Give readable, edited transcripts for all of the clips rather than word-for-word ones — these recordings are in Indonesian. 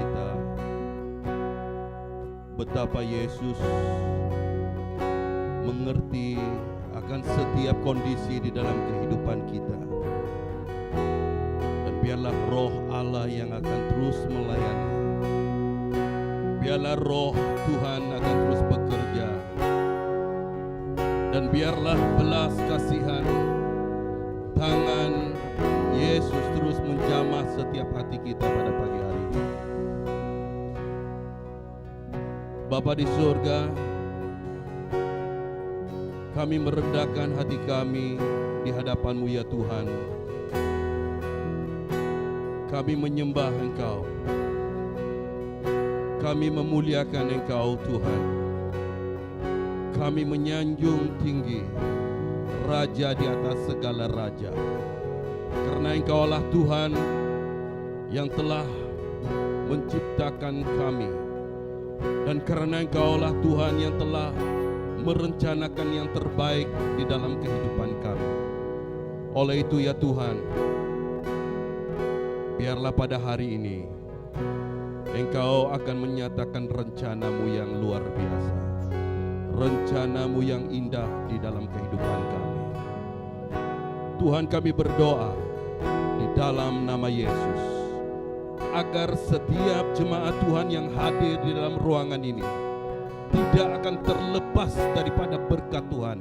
kita betapa Yesus mengerti akan setiap kondisi di dalam kehidupan kita. Dan biarlah roh Allah yang akan terus melayani. Biarlah roh Tuhan akan terus bekerja. Dan biarlah belas kasihan tangan Yesus terus menjamah setiap hati kita pada pagi hari ini. Bapa di surga, kami merendahkan hati kami di hadapan-Mu ya Tuhan. Kami menyembah Engkau. Kami memuliakan Engkau Tuhan. Kami menyanjung tinggi Raja di atas segala raja. Karena Engkaulah Tuhan yang telah menciptakan kami. Dan karena Engkaulah Tuhan yang telah merencanakan yang terbaik di dalam kehidupan kami. Oleh itu ya Tuhan, biarlah pada hari ini Engkau akan menyatakan rencana-Mu yang luar biasa, rencana-Mu yang indah di dalam kehidupan kami. Tuhan, kami berdoa di dalam nama Yesus, agar setiap jemaat Tuhan yang hadir di dalam ruangan ini tidak akan terlepas daripada berkat Tuhan.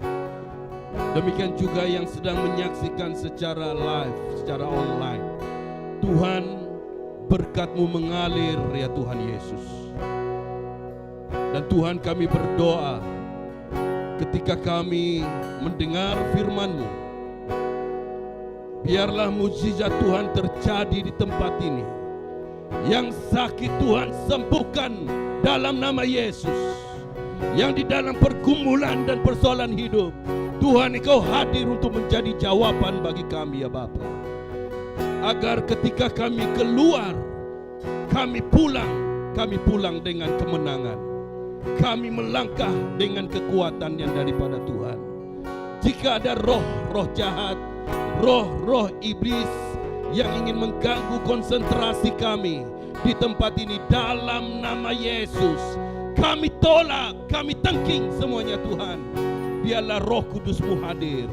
Demikian juga yang sedang menyaksikan secara live, secara online. Tuhan, berkat-Mu mengalir ya Tuhan Yesus. Dan Tuhan, kami berdoa ketika kami mendengar firman-Mu, biarlah mukjizat Tuhan terjadi di tempat ini. Yang sakit Tuhan sembuhkan dalam nama Yesus. Yang di dalam pergumulan dan persoalan hidup, Tuhan Engkau hadir untuk menjadi jawaban bagi kami ya Bapa. Agar ketika kami keluar, kami pulang dengan kemenangan. Kami melangkah dengan kekuatan yang daripada Tuhan. Jika ada roh-roh jahat, roh-roh iblis yang ingin mengganggu konsentrasi kami di tempat ini, dalam nama Yesus kami tolak, kami tangking semuanya Tuhan. Biarlah Roh Kudus-Mu hadir,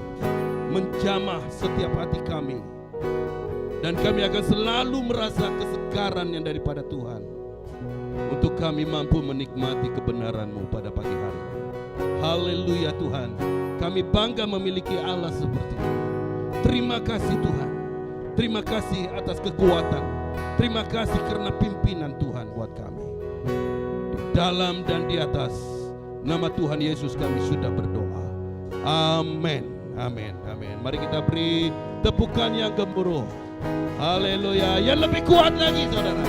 menjamah setiap hati kami. Dan kami akan selalu merasa kesegaran yang daripada Tuhan. Untuk kami mampu menikmati kebenaran-Mu pada pagi hari. Haleluya Tuhan. Kami bangga memiliki Allah seperti itu. Terima kasih Tuhan. Terima kasih atas kekuatan. Terima kasih karena pimpinan Tuhan buat kami. Dalam dan di atas nama Tuhan Yesus kami sudah berdoa. Amin. Amin. Amin. Mari kita beri tepukan yang gemuruh. Haleluya. Yang lebih kuat lagi saudara.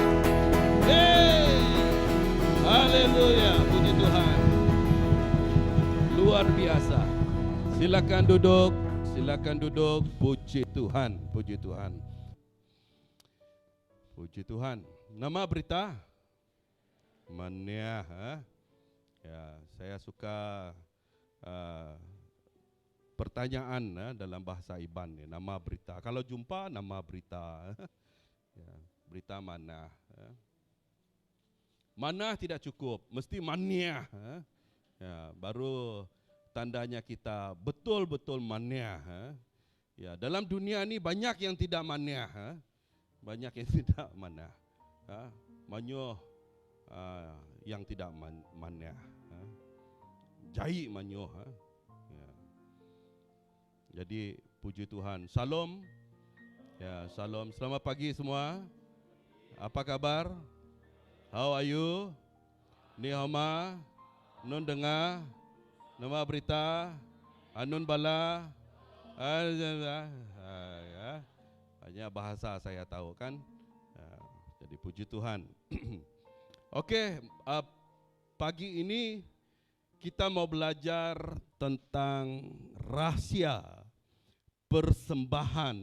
Haleluya. Puji Tuhan. Luar biasa. Silakan duduk. Silakan duduk. Puji Tuhan. Puji Tuhan. Puji Tuhan. Nama berita Mania, ya, saya suka pertanyaan dalam bahasa Iban, nama berita. Kalau jumpa nama berita, ya, berita mana? Mana tidak cukup, mesti mania. Ya, baru tandanya kita betul-betul mania. Ya, dalam dunia ini banyak yang tidak mania, banyak yang tidak mana, manyo. Yang tidak mania, jai manyo. Ya. Jadi puji Tuhan. Salam, ya salam. Selamat pagi semua. Apa kabar? How are you? Ni homa, nun dengar, nama berita, anun bala, ya. Hanya bahasa saya tahu kan. Jadi puji Tuhan. Oke, pagi ini kita mau belajar tentang rahasia persembahan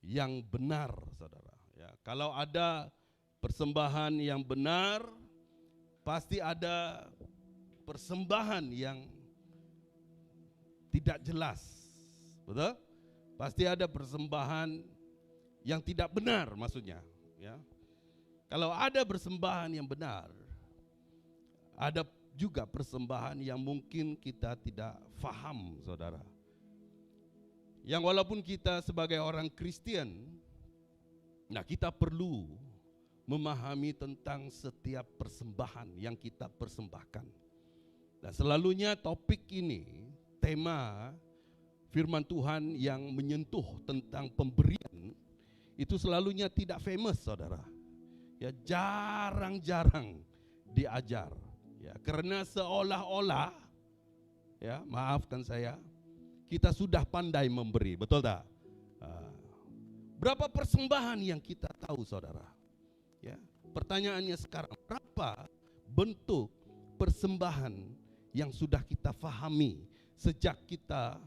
yang benar, saudara. Ya, kalau ada persembahan yang benar, pasti ada persembahan yang tidak jelas, betul? Pasti ada persembahan yang tidak benar, maksudnya. Ya. Kalau ada persembahan yang benar, ada juga persembahan yang mungkin kita tidak faham, saudara. Yang walaupun kita sebagai orang Kristen, nah kita perlu memahami tentang setiap persembahan yang kita persembahkan. Nah selalunya topik ini, tema firman Tuhan yang menyentuh tentang pemberian, itu selalunya tidak famous, saudara. Ya, jarang-jarang diajar. Ya, karena seolah-olah, ya maafkan saya, kita sudah pandai memberi, betul tak? Berapa persembahan yang kita tahu, saudara? Ya, pertanyaannya sekarang, berapa bentuk persembahan yang sudah kita fahami sejak kita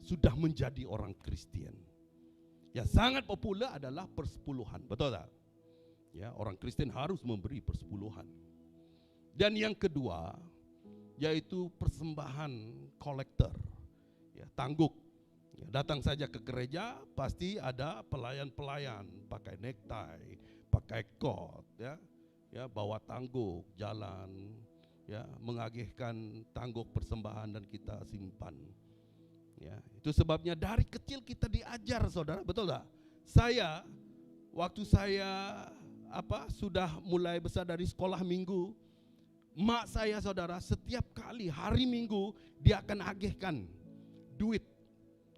sudah menjadi orang Kristen? Ya, sangat populer adalah persepuluhan, betul tak? Ya, orang Kristen harus memberi persepuluhan. Dan yang kedua, yaitu persembahan kolektor, ya, tangguk. Ya, datang saja ke gereja, pasti ada pelayan-pelayan pakai necktie, pakai coat, ya, bawa tangguk, jalan, ya, mengagihkan tangguk persembahan dan kita simpan. Ya, itu sebabnya dari kecil kita diajar, saudara, betul tak? Waktu saya sudah mulai besar dari sekolah minggu, mak saya, saudara, setiap kali hari Minggu dia akan agihkan duit,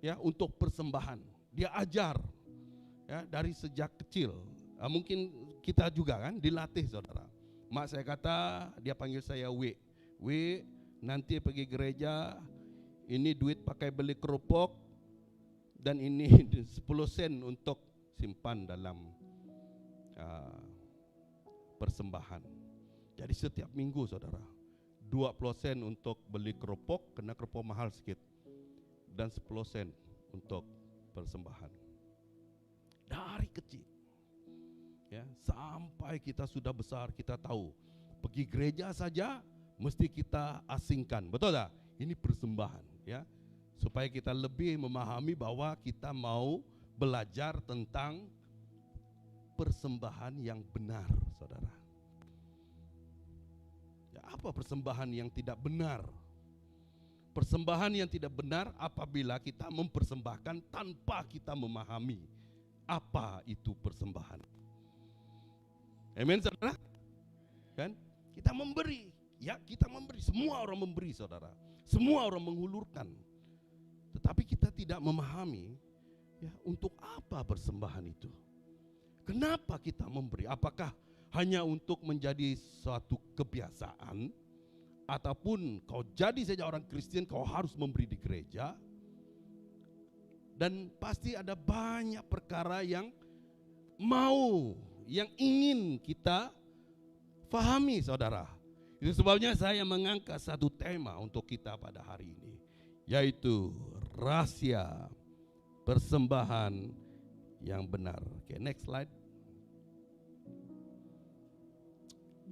ya, untuk persembahan. Dia ajar, ya, dari sejak kecil. Mungkin kita juga kan dilatih, saudara. Mak saya kata, dia panggil saya W, nanti pergi gereja, ini duit pakai beli kerupuk, dan ini 10 sen untuk simpan dalam persembahan. Jadi setiap minggu, saudara, 20 sen untuk beli kerupuk, kena kerupuk mahal sedikit, dan 10 sen untuk persembahan. Dari kecil, ya, sampai kita sudah besar, kita tahu pergi gereja saja mesti kita asingkan, betul tak? Ini persembahan, ya, supaya kita lebih memahami bahwa kita mau belajar tentang persembahan yang benar, saudara. Ya, apa persembahan yang tidak benar? Persembahan yang tidak benar apabila kita mempersembahkan tanpa kita memahami apa itu persembahan. Amen, saudara? Kan? Kita memberi, ya, kita memberi. Semua orang memberi, saudara. Semua orang menghulurkan. Tetapi kita tidak memahami, ya, untuk apa persembahan itu. Kenapa kita memberi? Apakah hanya untuk menjadi suatu kebiasaan, ataupun kau jadi saja orang Kristen, kau harus memberi di gereja? Dan pasti ada banyak perkara yang ingin kita fahami, saudara. Itu sebabnya saya mengangkat satu tema untuk kita pada hari ini, yaitu rahasia persembahan yang benar. Oke, next slide.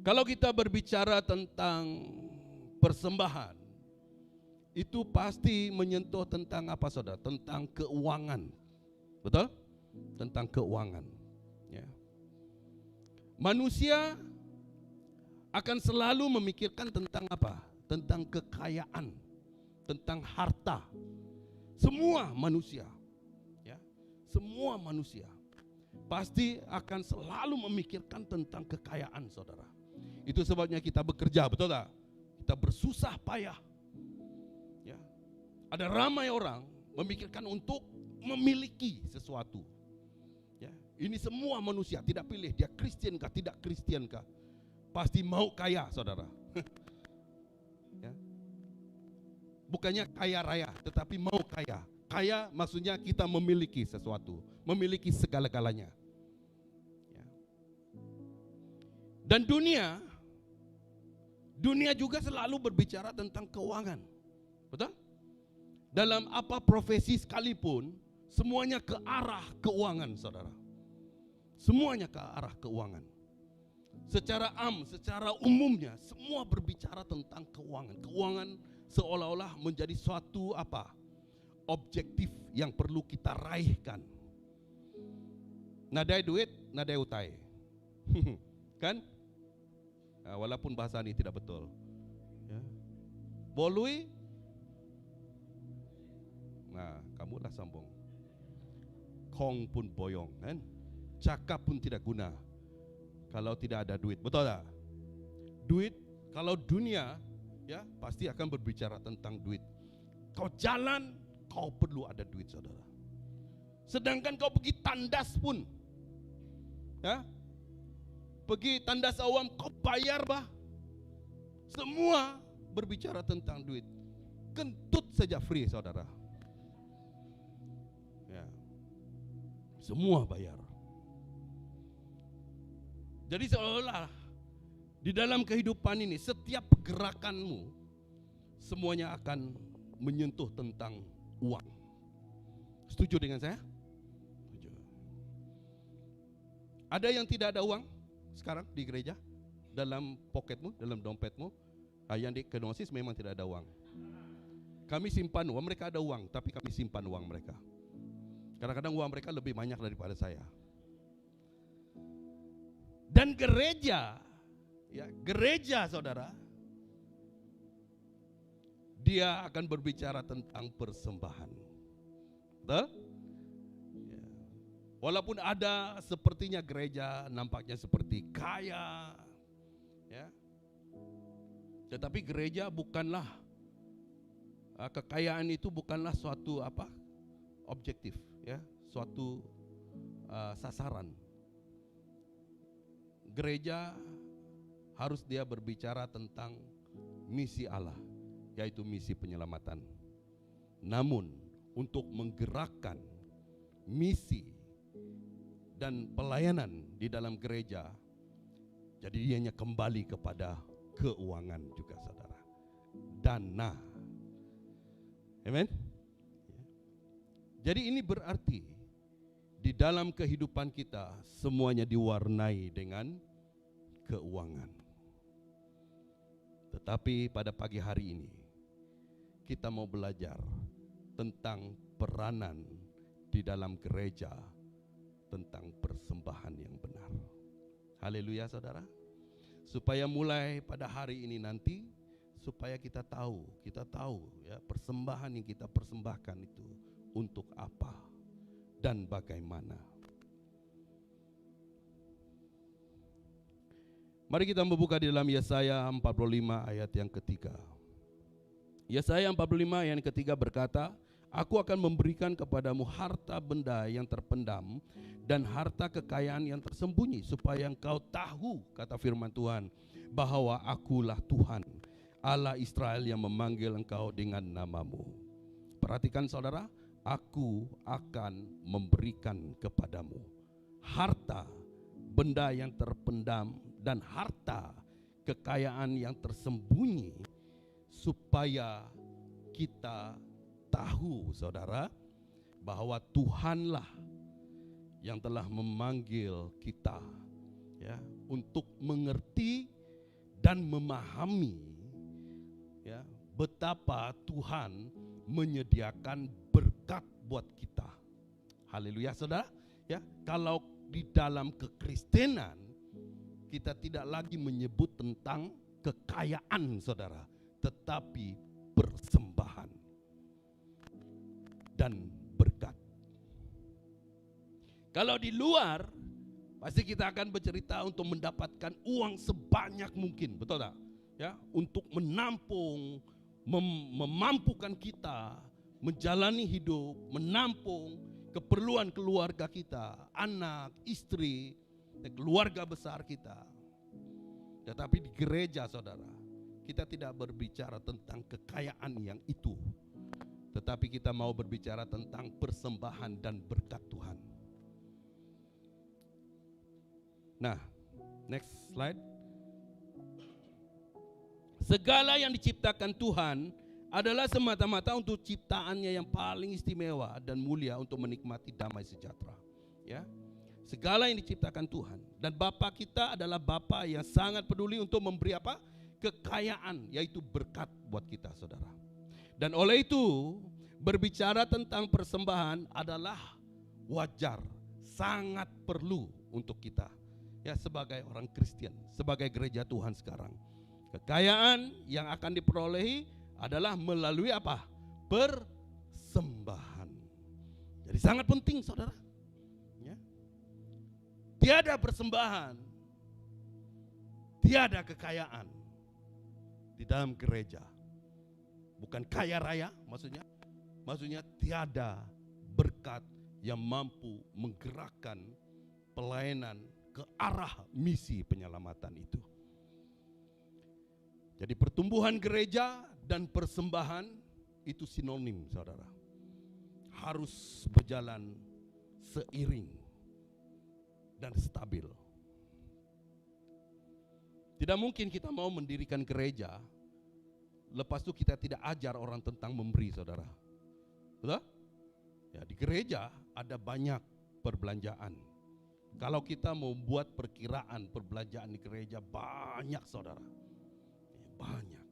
Kalau kita berbicara tentang persembahan, itu pasti menyentuh tentang apa, saudara? Tentang keuangan, betul? Tentang keuangan. Ya. Manusia akan selalu memikirkan tentang apa? Tentang kekayaan, tentang harta. Semua manusia, ya, semua manusia pasti akan selalu memikirkan tentang kekayaan, saudara. Itu sebabnya kita bekerja, betul tak? Kita bersusah payah. Ya. Ada ramai orang memikirkan untuk memiliki sesuatu. Ya. Ini semua manusia, tidak pilih dia Kristen kah, tidak Kristen kah, pasti mau kaya, saudara. Ya. Bukannya kaya raya, tetapi mau kaya. Kaya maksudnya kita memiliki sesuatu, memiliki segala-galanya. Ya. Dan dunia juga selalu berbicara tentang keuangan, betul? Dalam apa profesi sekalipun, semuanya ke arah keuangan, saudara. Semuanya ke arah keuangan. Secara umumnya, semua berbicara tentang keuangan. Keuangan seolah-olah menjadi suatu objektif yang perlu kita raihkan. Nadai duit, nadai utai. Kan? Nah, walaupun bahasa ini tidak betul. Ya. Bolui. Nah, kamulah sambung. Kong pun boyong, kan? Cakap pun tidak guna kalau tidak ada duit. Betul tak? Duit, kalau dunia ya pasti akan berbicara tentang duit. Kau jalan, kau perlu ada duit, saudara. Sedangkan kau pergi tandas pun, ya, pergi tandas awam, kau bayar bah. Semua berbicara tentang duit. Kentut saja free, saudara. Ya. Semua bayar. Jadi seolah-olah di dalam kehidupan ini setiap gerakanmu semuanya akan menyentuh tentang uang. Setuju dengan saya? Setuju. Ada yang tidak ada uang sekarang di gereja? Dalam pocketmu, dalam dompetmu? Yang di kenosis memang tidak ada uang. Kami simpan uang, mereka ada uang, tapi kami simpan uang mereka. Kadang-kadang uang mereka lebih banyak daripada saya. Dan gereja, ya, gereja saudara, dia akan berbicara tentang persembahan. Betul? Ya. Walaupun ada sepertinya gereja nampaknya seperti kaya, ya, tetapi gereja bukanlah, kekayaan itu bukanlah suatu objektif, ya, suatu sasaran. Gereja harus dia berbicara tentang misi Allah, yaitu misi penyelamatan. Namun untuk menggerakkan misi dan pelayanan di dalam gereja, jadi dianya kembali kepada keuangan juga, saudara. Dana. Amen. Jadi ini berarti di dalam kehidupan kita semuanya diwarnai dengan keuangan. Tetapi pada pagi hari ini kita mau belajar tentang peranan di dalam gereja, tentang persembahan yang benar. Haleluya, saudara. Supaya mulai pada hari ini nanti, supaya kita tahu ya, persembahan yang kita persembahkan itu untuk apa dan bagaimana. Mari kita membuka di dalam Yesaya 45 ayat yang ketiga. Yesaya 45 ayat yang ketiga berkata, Aku akan memberikan kepadamu harta benda yang terpendam dan harta kekayaan yang tersembunyi, supaya engkau tahu, kata firman Tuhan, bahwa akulah Tuhan, Allah Israel yang memanggil engkau dengan namamu. Perhatikan saudara, aku akan memberikan kepadamu harta benda yang terpendam dan harta kekayaan yang tersembunyi, supaya kita tahu, saudara, bahwa Tuhanlah yang telah memanggil kita, ya, untuk mengerti dan memahami, ya, betapa Tuhan menyediakan berkat buat kita. Haleluya, saudara. Ya, kalau di dalam kekristenan kita tidak lagi menyebut tentang kekayaan, saudara, tetapi persembahan dan berkat. Kalau di luar pasti kita akan bercerita untuk mendapatkan uang sebanyak mungkin, betul tak? Ya, untuk menampung, memampukan kita menjalani hidup, menampung keperluan keluarga kita, anak, istri, keluarga besar kita. Tetapi di gereja, saudara, kita tidak berbicara tentang kekayaan yang itu, tetapi kita mau berbicara tentang persembahan dan berkat Tuhan. Nah, next slide. Segala yang diciptakan Tuhan adalah semata-mata untuk ciptaannya yang paling istimewa dan mulia untuk menikmati damai sejahtera. Ya, segala yang diciptakan Tuhan, dan Bapa kita adalah Bapa yang sangat peduli untuk memberi apa? Kekayaan, yaitu berkat buat kita, saudara. Dan oleh itu berbicara tentang persembahan adalah wajar, sangat perlu untuk kita. Ya, sebagai orang Kristen, sebagai gereja Tuhan sekarang. Kekayaan yang akan diperolehi adalah melalui apa? Persembahan. Jadi sangat penting, saudara. Ya. Tiada persembahan, tiada kekayaan di dalam gereja. Bukan kaya raya, maksudnya tiada berkat yang mampu menggerakkan pelayanan ke arah misi penyelamatan itu. Jadi pertumbuhan gereja dan persembahan itu sinonim, saudara. Harus berjalan seiring dan stabil. Tidak mungkin kita mau mendirikan gereja, lepas itu kita tidak ajar orang tentang memberi, saudara. Betul? Ya, di gereja ada banyak perbelanjaan. Kalau kita mau buat perkiraan perbelanjaan di gereja banyak, saudara. Banyak.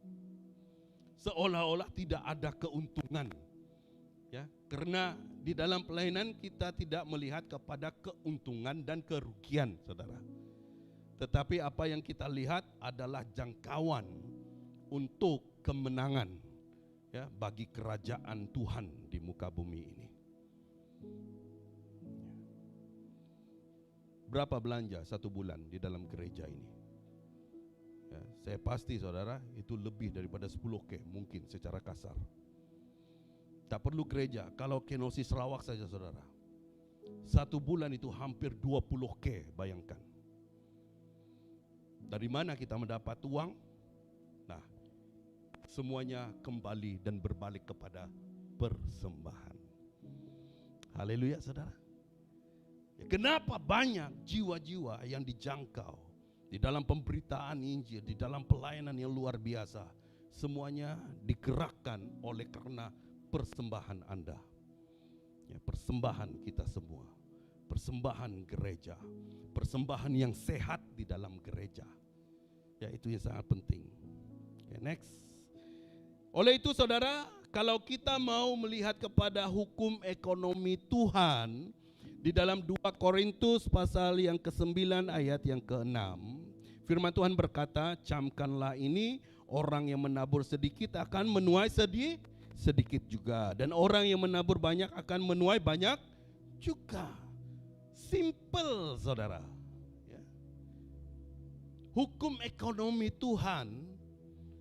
Seolah-olah tidak ada keuntungan. Ya, karena di dalam pelayanan kita tidak melihat kepada keuntungan dan kerugian, saudara. Tetapi apa yang kita lihat adalah jangkauan untuk kemenangan, ya, bagi kerajaan Tuhan di muka bumi ini. Berapa belanja satu bulan di dalam gereja ini? Ya, saya pasti, saudara, itu lebih daripada 10K mungkin secara kasar. Tak perlu gereja, kalau Kenosis Sarawak saja, saudara, satu bulan itu hampir 20K, bayangkan. Dari mana kita mendapat uang? Nah, semuanya kembali dan berbalik kepada persembahan. Haleluya, saudara. Ya, kenapa banyak jiwa-jiwa yang dijangkau di dalam pemberitaan Injil, di dalam pelayanan yang luar biasa? Semuanya digerakkan oleh karena persembahan Anda. Ya, persembahan kita semua. Persembahan gereja. Persembahan yang sehat di dalam gereja. Ya, itu yang sangat penting. Okay, next. Oleh itu, saudara, kalau kita mau melihat kepada hukum ekonomi Tuhan di dalam 2 Korintus pasal yang ke-9 ayat yang ke-6, firman Tuhan berkata, camkanlah ini, orang yang menabur sedikit akan menuai sedikit juga, dan orang yang menabur banyak akan menuai banyak juga. Simple, saudara. Ya. Hukum ekonomi Tuhan,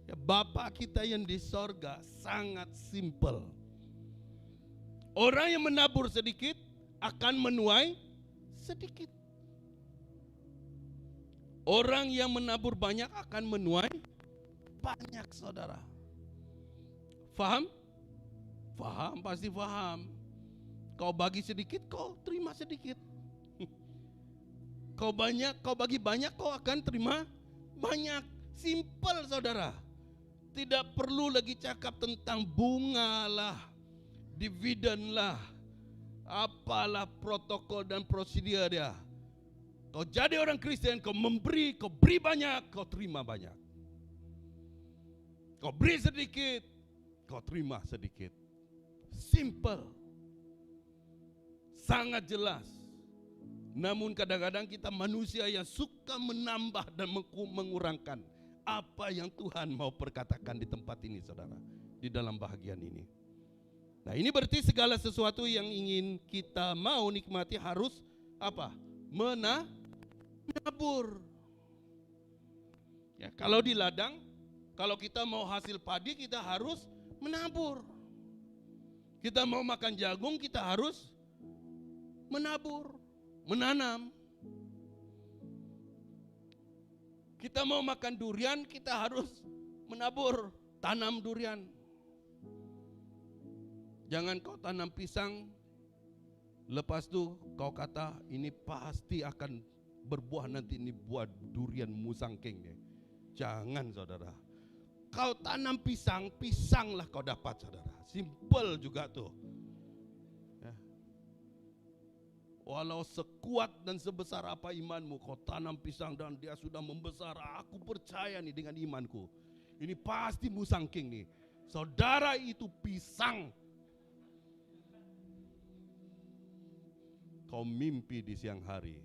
ya, Bapa kita yang di sorga, sangat simple. Orang yang menabur sedikit akan menuai sedikit. Orang yang menabur banyak akan menuai banyak, saudara. Faham? Faham, pasti faham. Kau bagi sedikit, kau terima sedikit. Kau bagi banyak, kau akan terima banyak. Simple, saudara. Tidak perlu lagi cakap tentang bunga lah, dividen lah, apalah protokol dan prosedur dia. Kau jadi orang Kristen, kau memberi, kau beri banyak, kau terima banyak. Kau beri sedikit, kau terima sedikit. Simple. Sangat jelas. Namun kadang-kadang kita manusia yang suka menambah dan mengurangkan apa yang Tuhan mau perkatakan di tempat ini, saudara, di dalam bahagian ini. Nah, ini berarti segala sesuatu yang ingin kita mau nikmati harus apa? Menabur. Ya, kalau di ladang, kalau kita mau hasil padi, kita harus menabur. Kita mau makan jagung, kita harus menabur, menanam. Kita mau makan durian, kita harus menabur, tanam durian. Jangan kau tanam pisang, lepas itu kau kata ini pasti akan berbuah nanti, ini buah durian musangking. Jangan, saudara. Kau tanam pisang, pisanglah kau dapat, saudara. Simple juga tuh. Ya. Walau sekuat dan sebesar apa imanmu, kau tanam pisang dan dia sudah membesar. Aku percaya nih dengan imanku, ini pasti musangking nih. Saudara, itu pisang. Kau mimpi di siang hari,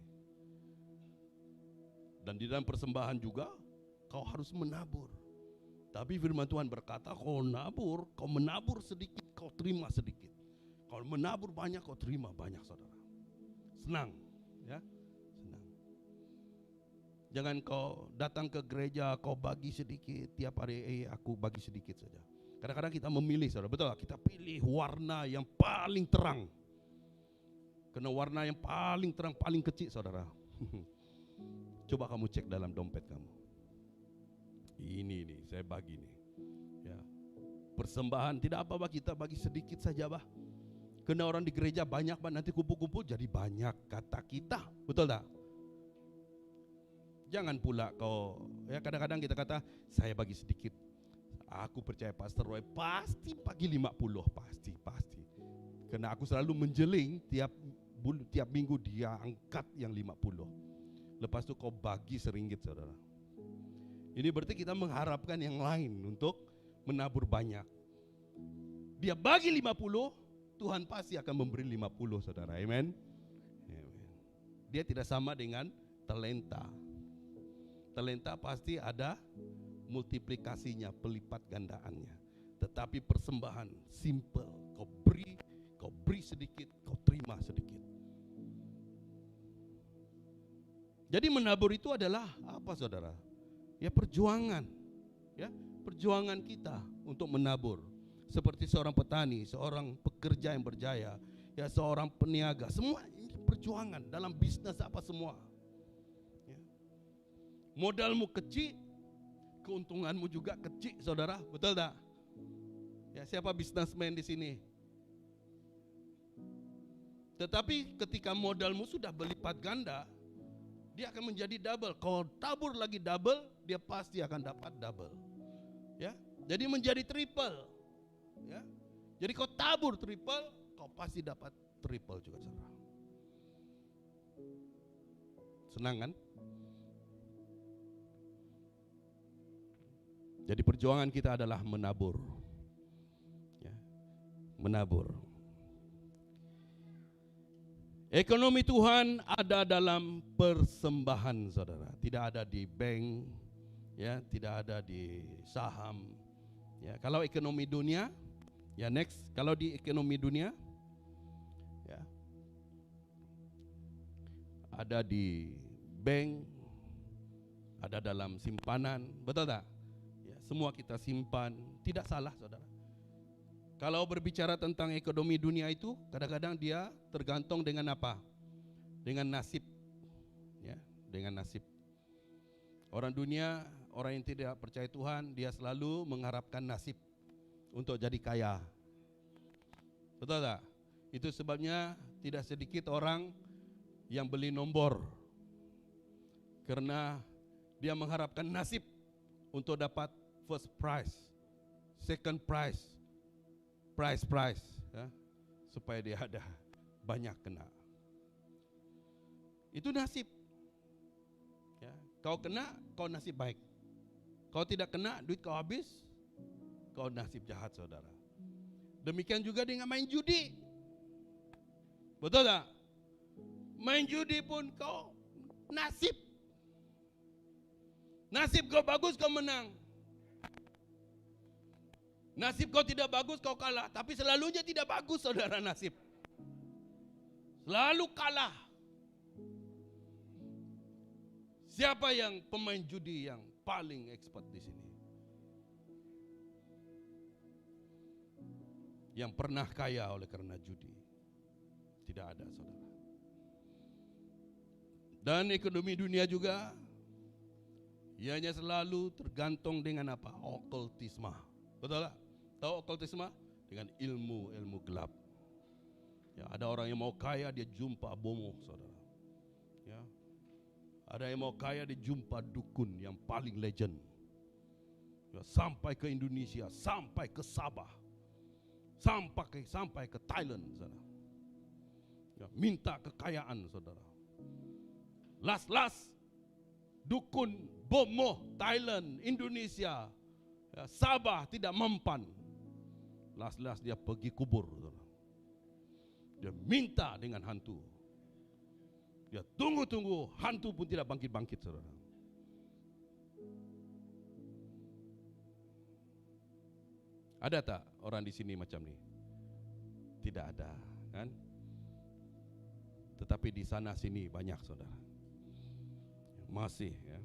Dan di dalam persembahan juga kau harus menabur. Tapi firman Tuhan berkata, kau menabur sedikit, kau terima sedikit. Kalau menabur banyak, kau terima banyak, saudara. Senang, ya, senang. Jangan kau datang ke gereja, kau bagi sedikit tiap hari. Aku bagi sedikit saja. Kadang-kadang kita memilih, saudara, betul? Kita pilih warna yang paling terang. Karena warna yang paling terang, paling kecil, saudara. Coba kamu cek dalam dompet kamu. Ini nih, saya bagi nih. Ya. Persembahan tidak apa-apa, kita bagi sedikit saja, bah. Karena orang di gereja banyak, bah, nanti kumpul-kumpul jadi banyak, kata kita. Betul tak? Jangan pula kau, ya kadang-kadang kita kata, saya bagi sedikit. Aku percaya Pastor Roy pasti bagi 50, pasti. Karena aku selalu menjeling tiap minggu dia angkat yang 50. Lepas itu kau bagi RM1, saudara. Ini berarti kita mengharapkan yang lain untuk menabur banyak. Dia bagi 50, Tuhan pasti akan memberi 50, saudara. Amen. Dia tidak sama dengan talenta. Talenta pasti ada multiplikasinya, pelipat gandaannya. Tetapi persembahan simple, kau beri sedikit, kau terima sedikit. Jadi menabur itu adalah apa, saudara? Ya perjuangan, ya perjuangan kita untuk menabur. Seperti seorang petani, seorang pekerja yang berjaya, ya seorang peniaga, semua ini perjuangan dalam bisnis apa semua. Ya. Modalmu kecil, keuntunganmu juga kecil, saudara, betul tak? Ya, siapa bisnismen di sini? Tetapi ketika modalmu sudah berlipat ganda, dia akan menjadi double. Kalau tabur lagi double, dia pasti akan dapat double. Ya, jadi menjadi triple. Ya, jadi kau tabur triple, kau pasti dapat triple juga, saudara. Senang kan? Jadi perjuangan kita adalah menabur. Ya, menabur. Ekonomi Tuhan ada dalam persembahan, saudara. Tidak ada di bank, ya, tidak ada di saham. Ya, kalau ekonomi dunia, ya next. Kalau di ekonomi dunia, ya, ada di bank, ada dalam simpanan, betul tak? Ya, semua kita simpan, tidak salah, saudara. Kalau berbicara tentang ekonomi dunia itu, kadang-kadang dia tergantung dengan apa? Dengan nasib. Ya, dengan nasib. Orang dunia, orang yang tidak percaya Tuhan, dia selalu mengharapkan nasib untuk jadi kaya. Betul tak? Itu sebabnya tidak sedikit orang yang beli nombor. Karena dia mengharapkan nasib untuk dapat first prize, second prize, prize, ya, supaya dia ada banyak kena. Itu nasib. Ya, kau kena, kau nasib baik. Kau tidak kena, duit kau habis, kau nasib jahat, saudara. Demikian juga dengan main judi. Betul tak? Main judi pun kau nasib. Nasib kau bagus, kau menang. Nasib kau tidak bagus, kau kalah. Tapi selalunya tidak bagus, saudara, nasib. Selalu kalah. Siapa yang pemain judi yang paling expert di sini? Yang pernah kaya oleh karena judi? Tidak ada, saudara. Dan ekonomi dunia juga, ianya selalu tergantung dengan apa? Okultisme. Betul tak? Tahu okultisme? Dengan ilmu gelap. Ya, ada orang yang mau kaya, dia jumpa bomoh, saudara. Ya. Ada yang mau kaya, dia jumpa dukun yang paling legend. Ya, sampai ke Indonesia, sampai ke Sabah, sampai ke Thailand, saudara. Ya, minta kekayaan, saudara. Las dukun bomoh Thailand, Indonesia, ya, Sabah tidak mempan. Las dia pergi kubur, saudara. Dia minta dengan hantu. Dia tunggu, hantu pun tidak bangkit-bangkit, saudara. Ada tak orang di sini macam ni? Tidak ada, kan? Tetapi di sana sini banyak, saudara. Masih, ya.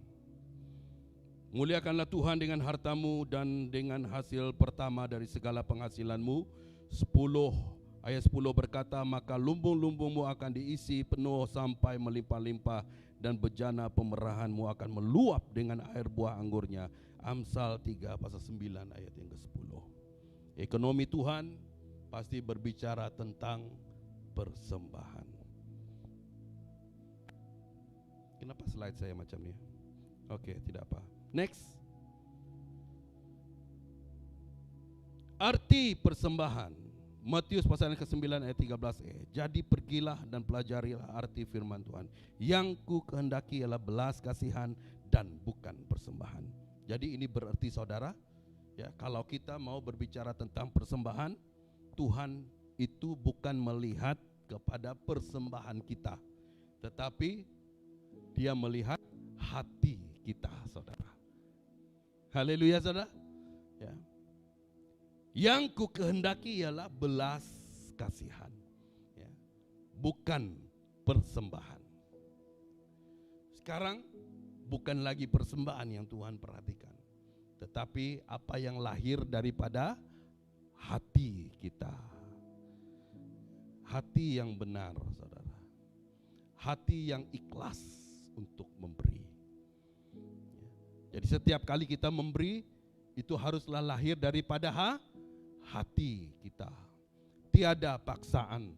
Muliakanlah Tuhan dengan hartamu dan dengan hasil pertama dari segala penghasilanmu. 10 berkata, maka lumbung-lumbungmu akan diisi penuh sampai melimpah-limpah, dan bejana pemerahanmu akan meluap dengan air buah anggurnya. Amsal 3 pasal 9 ayat yang ke-10. Ekonomi Tuhan pasti berbicara tentang persembahan. Kenapa slide saya macam ni? Oke, tidak apa. Next. Arti persembahan. Matius pasal yang ke-9 ayat 13e. Jadi pergilah dan pelajarilah arti firman Tuhan. Yang ku kehendaki ialah belas kasihan dan bukan persembahan. Jadi ini berarti, saudara, ya, kalau kita mau berbicara tentang persembahan, Tuhan itu bukan melihat kepada persembahan kita, tetapi Dia melihat hati kita, saudara. Haleluya, saudara. Ya. Yang ku kehendaki ialah belas kasihan, ya, bukan persembahan. Sekarang bukan lagi persembahan yang Tuhan perhatikan, tetapi apa yang lahir daripada hati kita. Hati yang benar, saudara. Hati yang ikhlas untuk memberi. Jadi setiap kali kita memberi, itu haruslah lahir daripada hati kita. Tiada paksaan.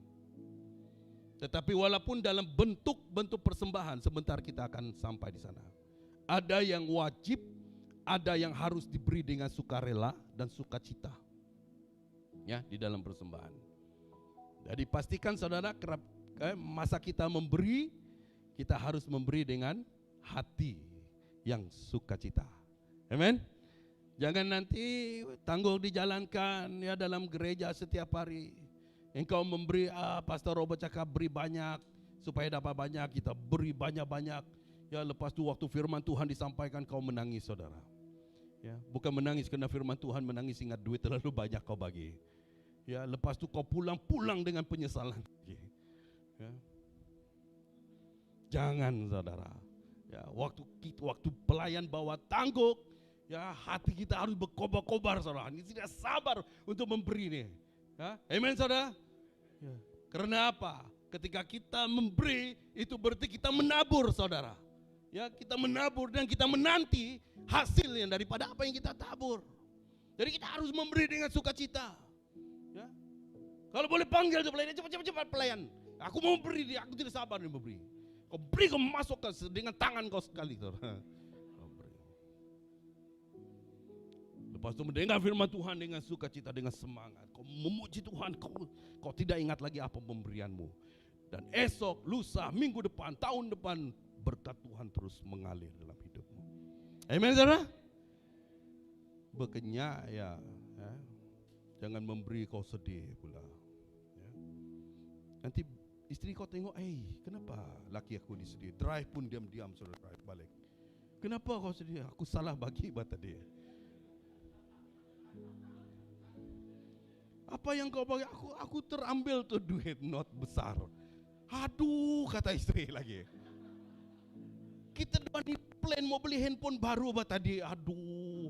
Tetapi walaupun dalam bentuk-bentuk persembahan, sebentar kita akan sampai di sana. Ada yang wajib, ada yang harus diberi dengan sukarela dan sukacita. Ya, di dalam persembahan. Jadi pastikan, saudara, masa kita memberi, kita harus memberi dengan hati yang sukacita. Amen. Jangan nanti tanggung dijalankan, ya, dalam gereja setiap hari. Engkau memberi, Pastor Robert cakap beri banyak supaya dapat banyak, kita beri banyak-banyak. Ya, lepas tu waktu firman Tuhan disampaikan kau menangis, saudara. Ya, bukan menangis karena firman Tuhan, menangis ingat duit terlalu banyak kau bagi. Ya, lepas tu kau pulang dengan penyesalan. Ya. Jangan, saudara. Ya, waktu pelayan bawa tangguk, ya, hati kita harus berkobar-kobar, saudara. Ini tidak sabar untuk memberi nih. Ya, amen, saudara. Ya. Karena apa? Ketika kita memberi, itu berarti kita menabur, saudara. Ya, kita menabur dan kita menanti hasil yang daripada apa yang kita tabur. Jadi kita harus memberi dengan sukacita. Ya. Kalau boleh panggil tuh pelayan, cepat pelayan. Aku mau beri dia, aku tidak sabar nih memberi. Kau beri, kau masukkan dengan tangan kau sekali, saudara. Lepas itu mendengar firman Tuhan dengan sukacita, dengan semangat. Kau memuji Tuhan, kau tidak ingat lagi apa pemberianmu. Dan esok, lusa, minggu depan, tahun depan, berkat Tuhan terus mengalir dalam hidupmu. Amen, saudara? Berkenyak, ya. Jangan memberi kau sedih pula. Ya. Nanti istri kau tengok, kenapa laki aku ni sedih? Drive pun diam-diam, saudara, drive balik. Kenapa kau sedih? Aku salah bagi buat tadi. Apa yang kau bagi? Aku terambil tuh duit not besar. Aduh, kata istri lagi. Kita ni plan mau beli handphone baru buat tadi. Aduh.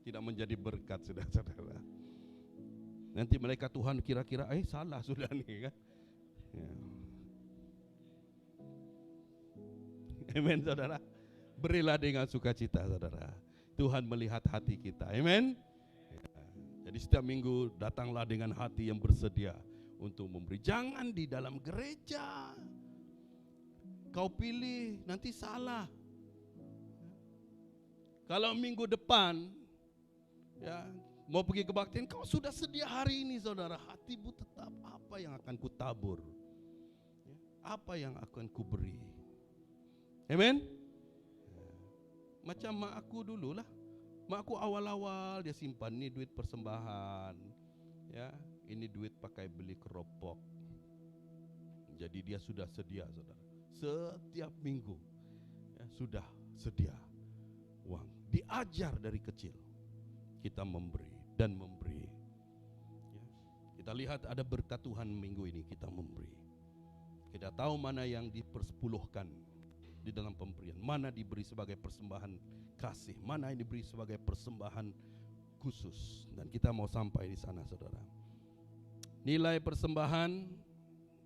Tidak menjadi berkat, saudara-saudara. Nanti malaikat Tuhan kira-kira, salah sudah nih, kan. Ya. Amen, saudara. Berilah dengan sukacita, saudara. Tuhan melihat hati kita. Amen. Ya. Jadi setiap minggu datanglah dengan hati yang bersedia untuk memberi. Jangan di dalam gereja kau pilih, nanti salah. Kalau minggu depan, ya, mau pergi kebaktian, kau sudah sedia hari ini, saudara. Hatimu tetap, apa yang akan ku tabur, ya, apa yang akan ku beri. Amen. Macam mak aku dulu lah. Mak aku awal-awal dia simpan, ni duit persembahan, ya, ini duit pakai beli keropok. Jadi dia sudah sedia, saudara. Setiap minggu, ya, sudah sedia uang. Diajar dari kecil kita memberi, dan memberi. Ya. Kita lihat ada berkat Tuhan minggu ini, kita memberi. Kita tahu mana yang dipersepuluhkan di dalam pemberian, mana diberi sebagai persembahan kasih, mana yang diberi sebagai persembahan khusus. Dan kita mau sampai di sana, saudara. Nilai persembahan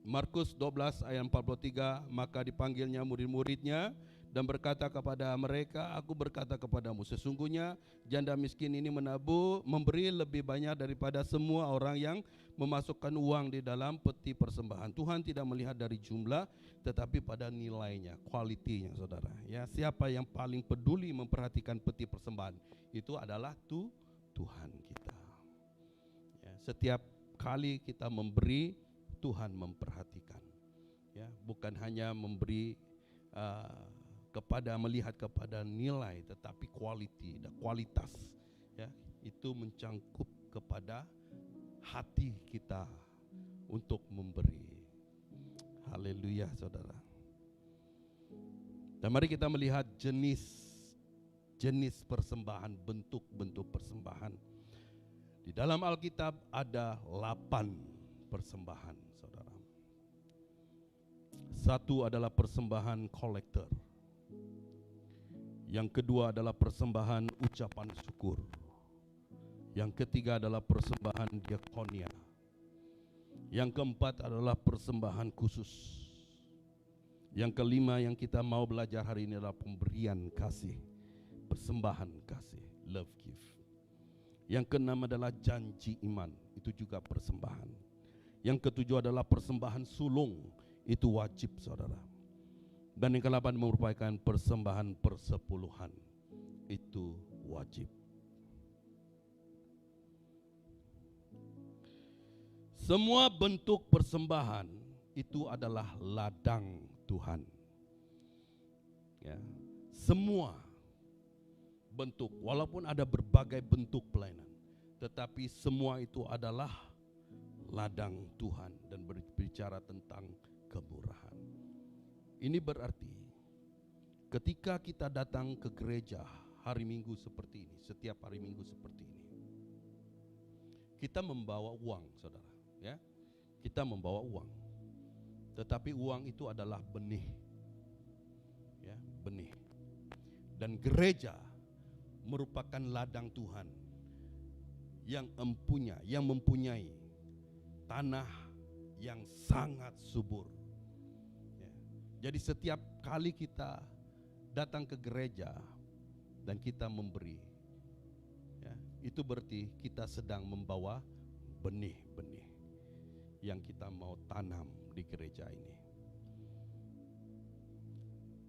Markus 12 ayat 43, maka dipanggilnya murid-muridnya dan berkata kepada mereka, aku berkata kepadamu, sesungguhnya janda miskin ini memberi lebih banyak daripada semua orang yang memasukkan uang di dalam peti persembahan. Tuhan tidak melihat dari jumlah, tetapi pada nilainya, kualitinya, saudara. Ya, siapa yang paling peduli memperhatikan peti persembahan? Itu adalah Tuhan kita. Ya, setiap kali kita memberi, Tuhan memperhatikan. Ya, bukan hanya memberi melihat kepada nilai, tetapi quality dan kualitas. Ya, itu mencangkup kepada hati kita untuk memberi. Haleluya, saudara. Dan mari kita melihat jenis persembahan, bentuk-bentuk persembahan. Di dalam Alkitab ada 8 persembahan, saudara. Satu adalah persembahan kolektor. Yang kedua adalah persembahan ucapan syukur. Yang ketiga adalah persembahan diakonia. Yang keempat adalah persembahan khusus. Yang kelima yang kita mau belajar hari ini adalah pemberian kasih, persembahan kasih, love gift. Yang keenam adalah janji iman, itu juga persembahan. Yang ketujuh adalah persembahan sulung, itu wajib, saudara. Dan yang ke-8 merupakan persembahan persepuluhan, itu wajib. Semua bentuk persembahan itu adalah ladang Tuhan. Ya, semua bentuk, walaupun ada berbagai bentuk pelayanan, tetapi semua itu adalah ladang Tuhan dan berbicara tentang kemurahan. Ini berarti ketika kita datang ke gereja hari Minggu seperti ini, setiap hari Minggu seperti ini, kita membawa uang, saudara. Ya, kita membawa uang, tetapi uang itu adalah benih, ya, benih. Dan gereja merupakan ladang Tuhan yang mempunyai tanah yang sangat subur. Ya. Jadi setiap kali kita datang ke gereja dan kita memberi, ya, itu berarti kita sedang membawa benih-benih yang kita mau tanam di gereja ini.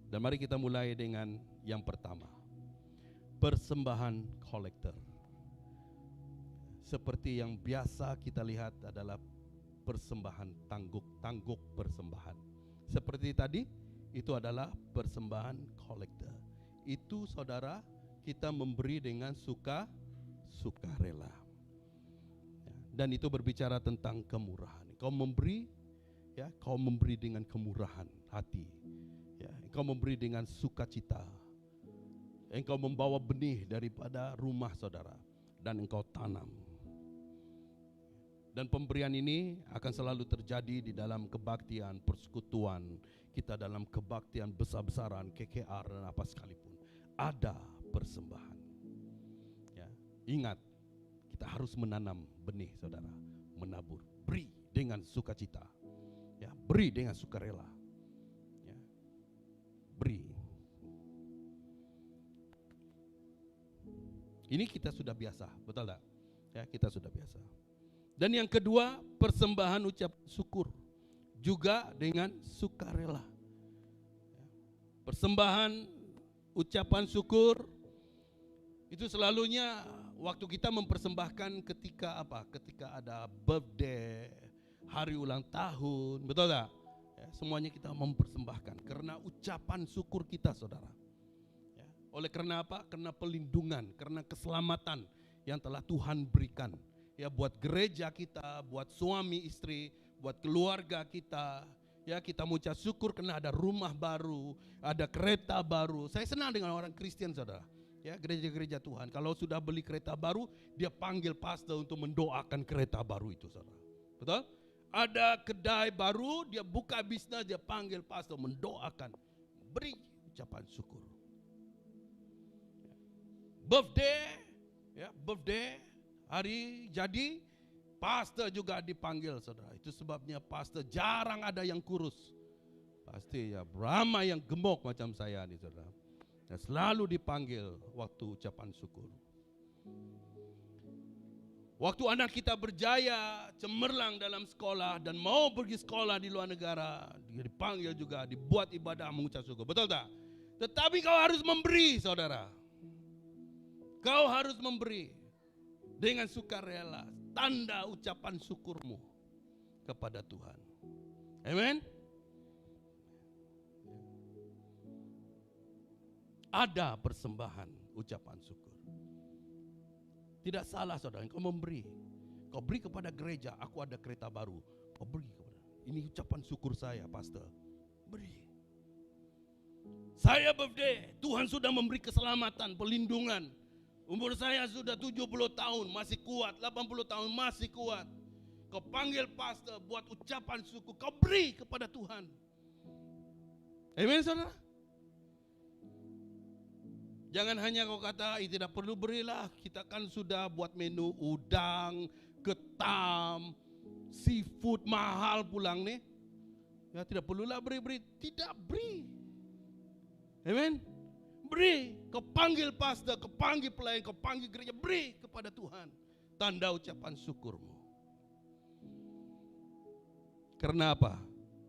Dan mari kita mulai dengan yang pertama, persembahan kolektor. Seperti yang biasa kita lihat adalah persembahan tangguk persembahan. Seperti tadi, itu adalah persembahan kolektor. Itu, saudara, kita memberi dengan sukarela. Ya, dan itu berbicara tentang kemurahan. Kau memberi, ya, kau memberi dengan kemurahan hati. Ya, kau memberi dengan sukacita. Engkau membawa benih daripada rumah saudara dan engkau tanam. Dan pemberian ini akan selalu terjadi di dalam kebaktian, persekutuan kita, dalam kebaktian besar-besaran, KKR dan apa sekalipun. Ada persembahan. Ya, ingat, kita harus menanam benih, saudara, menabur, beri dengan sukacita, ya, beri dengan sukarela, ya, beri. Ini kita sudah biasa, betul tak? Ya, kita sudah biasa. Dan yang kedua, persembahan ucap syukur juga dengan sukarela. Persembahan ucapan syukur itu selalunya waktu kita mempersembahkan ketika apa? Ketika ada birthday, hari ulang tahun, betul tak? Ya, semuanya kita mempersembahkan karena ucapan syukur kita, saudara. Ya, oleh karena apa? Karena pelindungan, karena keselamatan yang telah Tuhan berikan. Ya, buat gereja kita, buat suami istri, buat keluarga kita. Ya, kita mengucap syukur karena ada rumah baru, ada kereta baru. Saya senang dengan orang Kristen, saudara. Ya, gereja-gereja Tuhan. Kalau sudah beli kereta baru, dia panggil pastor untuk mendoakan kereta baru itu, saudara. Betul? Ada kedai baru, dia buka bisnis, dia panggil pastor mendoakan, beri ucapan syukur. Birthday, ya, birthday, hari jadi, pastor juga dipanggil, saudara. Itu sebabnya pastor jarang ada yang kurus. Pasti ya ramai yang gemuk macam saya nih, saudara. Dan selalu dipanggil waktu ucapan syukur. Waktu anak kita berjaya, cemerlang dalam sekolah dan mau pergi sekolah di luar negara, dia dipanggil juga, dibuat ibadah mengucap syukur. Betul tak? Tetapi kau harus memberi, saudara. Kau harus memberi dengan sukarela, tanda ucapan syukurmu kepada Tuhan. Amen. Ada persembahan ucapan syukur. Tidak salah, saudara, kau memberi. Kau beri kepada gereja, aku ada kereta baru. Kau beri kepada. Ini ucapan syukur saya, pastor. Beri. Saya birthday, Tuhan sudah memberi keselamatan, pelindungan. Umur saya sudah 70 tahun, masih kuat. 80 tahun, masih kuat. Kau panggil pastor, buat ucapan syukur. Kau beri kepada Tuhan. Amen, saudara? Jangan hanya kau kata, tidak perlu berilah. Kita kan sudah buat menu udang, ketam, seafood mahal pulang nih. Ya tidak perlulah beri-beri. Tidak, beri. Amen. Beri. Kau panggil pastor, kau panggil pelayan, kau panggil gereja. Beri kepada Tuhan. Tanda ucapan syukurmu. Karena apa?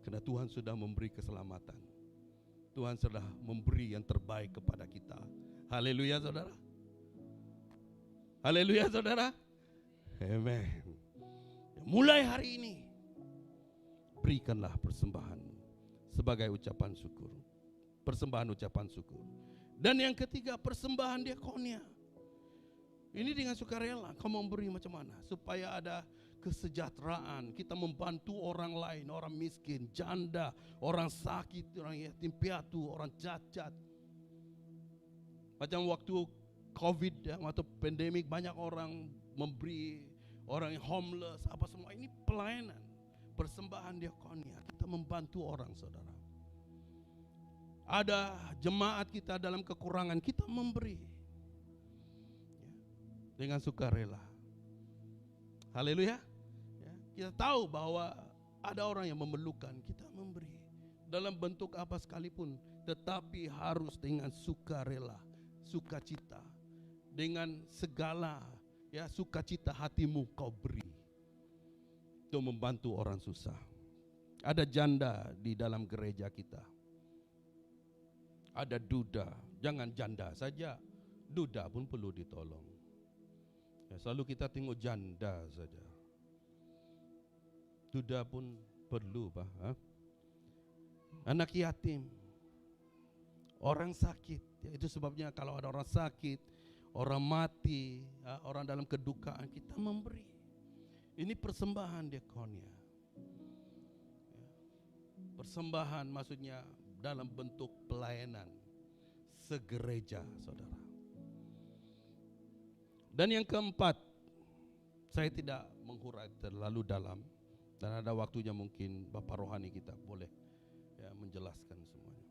Karena Tuhan sudah memberi keselamatan. Tuhan sudah memberi yang terbaik kepada kita. Haleluya, saudara. Haleluya, saudara. Amen. Mulai hari ini, berikanlah persembahan sebagai ucapan syukur. Persembahan ucapan syukur. Dan yang ketiga, persembahan diakonia. Ini dengan sukarela, kau memberi macam mana? Supaya ada kesejahteraan. Kita membantu orang lain, orang miskin, janda, orang sakit, orang yatim piatu, orang cacat. Macam waktu COVID, ya, waktu pandemik, banyak orang memberi, orang yang homeless, apa semua. Ini pelayanan, persembahan diakonia. Kita membantu orang, saudara. Ada jemaat kita dalam kekurangan, kita memberi. Ya, dengan sukarela. Haleluya. Ya, kita tahu bahwa ada orang yang memerlukan, kita memberi. Dalam bentuk apa sekalipun, tetapi harus dengan sukarela. Sukacita, dengan segala ya sukacita hatimu kau beri untuk membantu orang susah. Ada janda di dalam gereja kita, ada duda. Jangan janda saja, duda pun perlu ditolong. Ya, selalu kita tengok janda saja, duda pun perlu, Pak. Anak yatim, orang sakit. Ya, itu sebabnya kalau ada orang sakit, orang mati, ya, orang dalam kedukaan, kita memberi. Ini persembahan diakonia. Ya. Persembahan maksudnya dalam bentuk pelayanan segereja, saudara. Dan yang keempat, saya tidak menghurai terlalu dalam, dan ada waktunya mungkin Bapak Rohani kita boleh ya menjelaskan semuanya.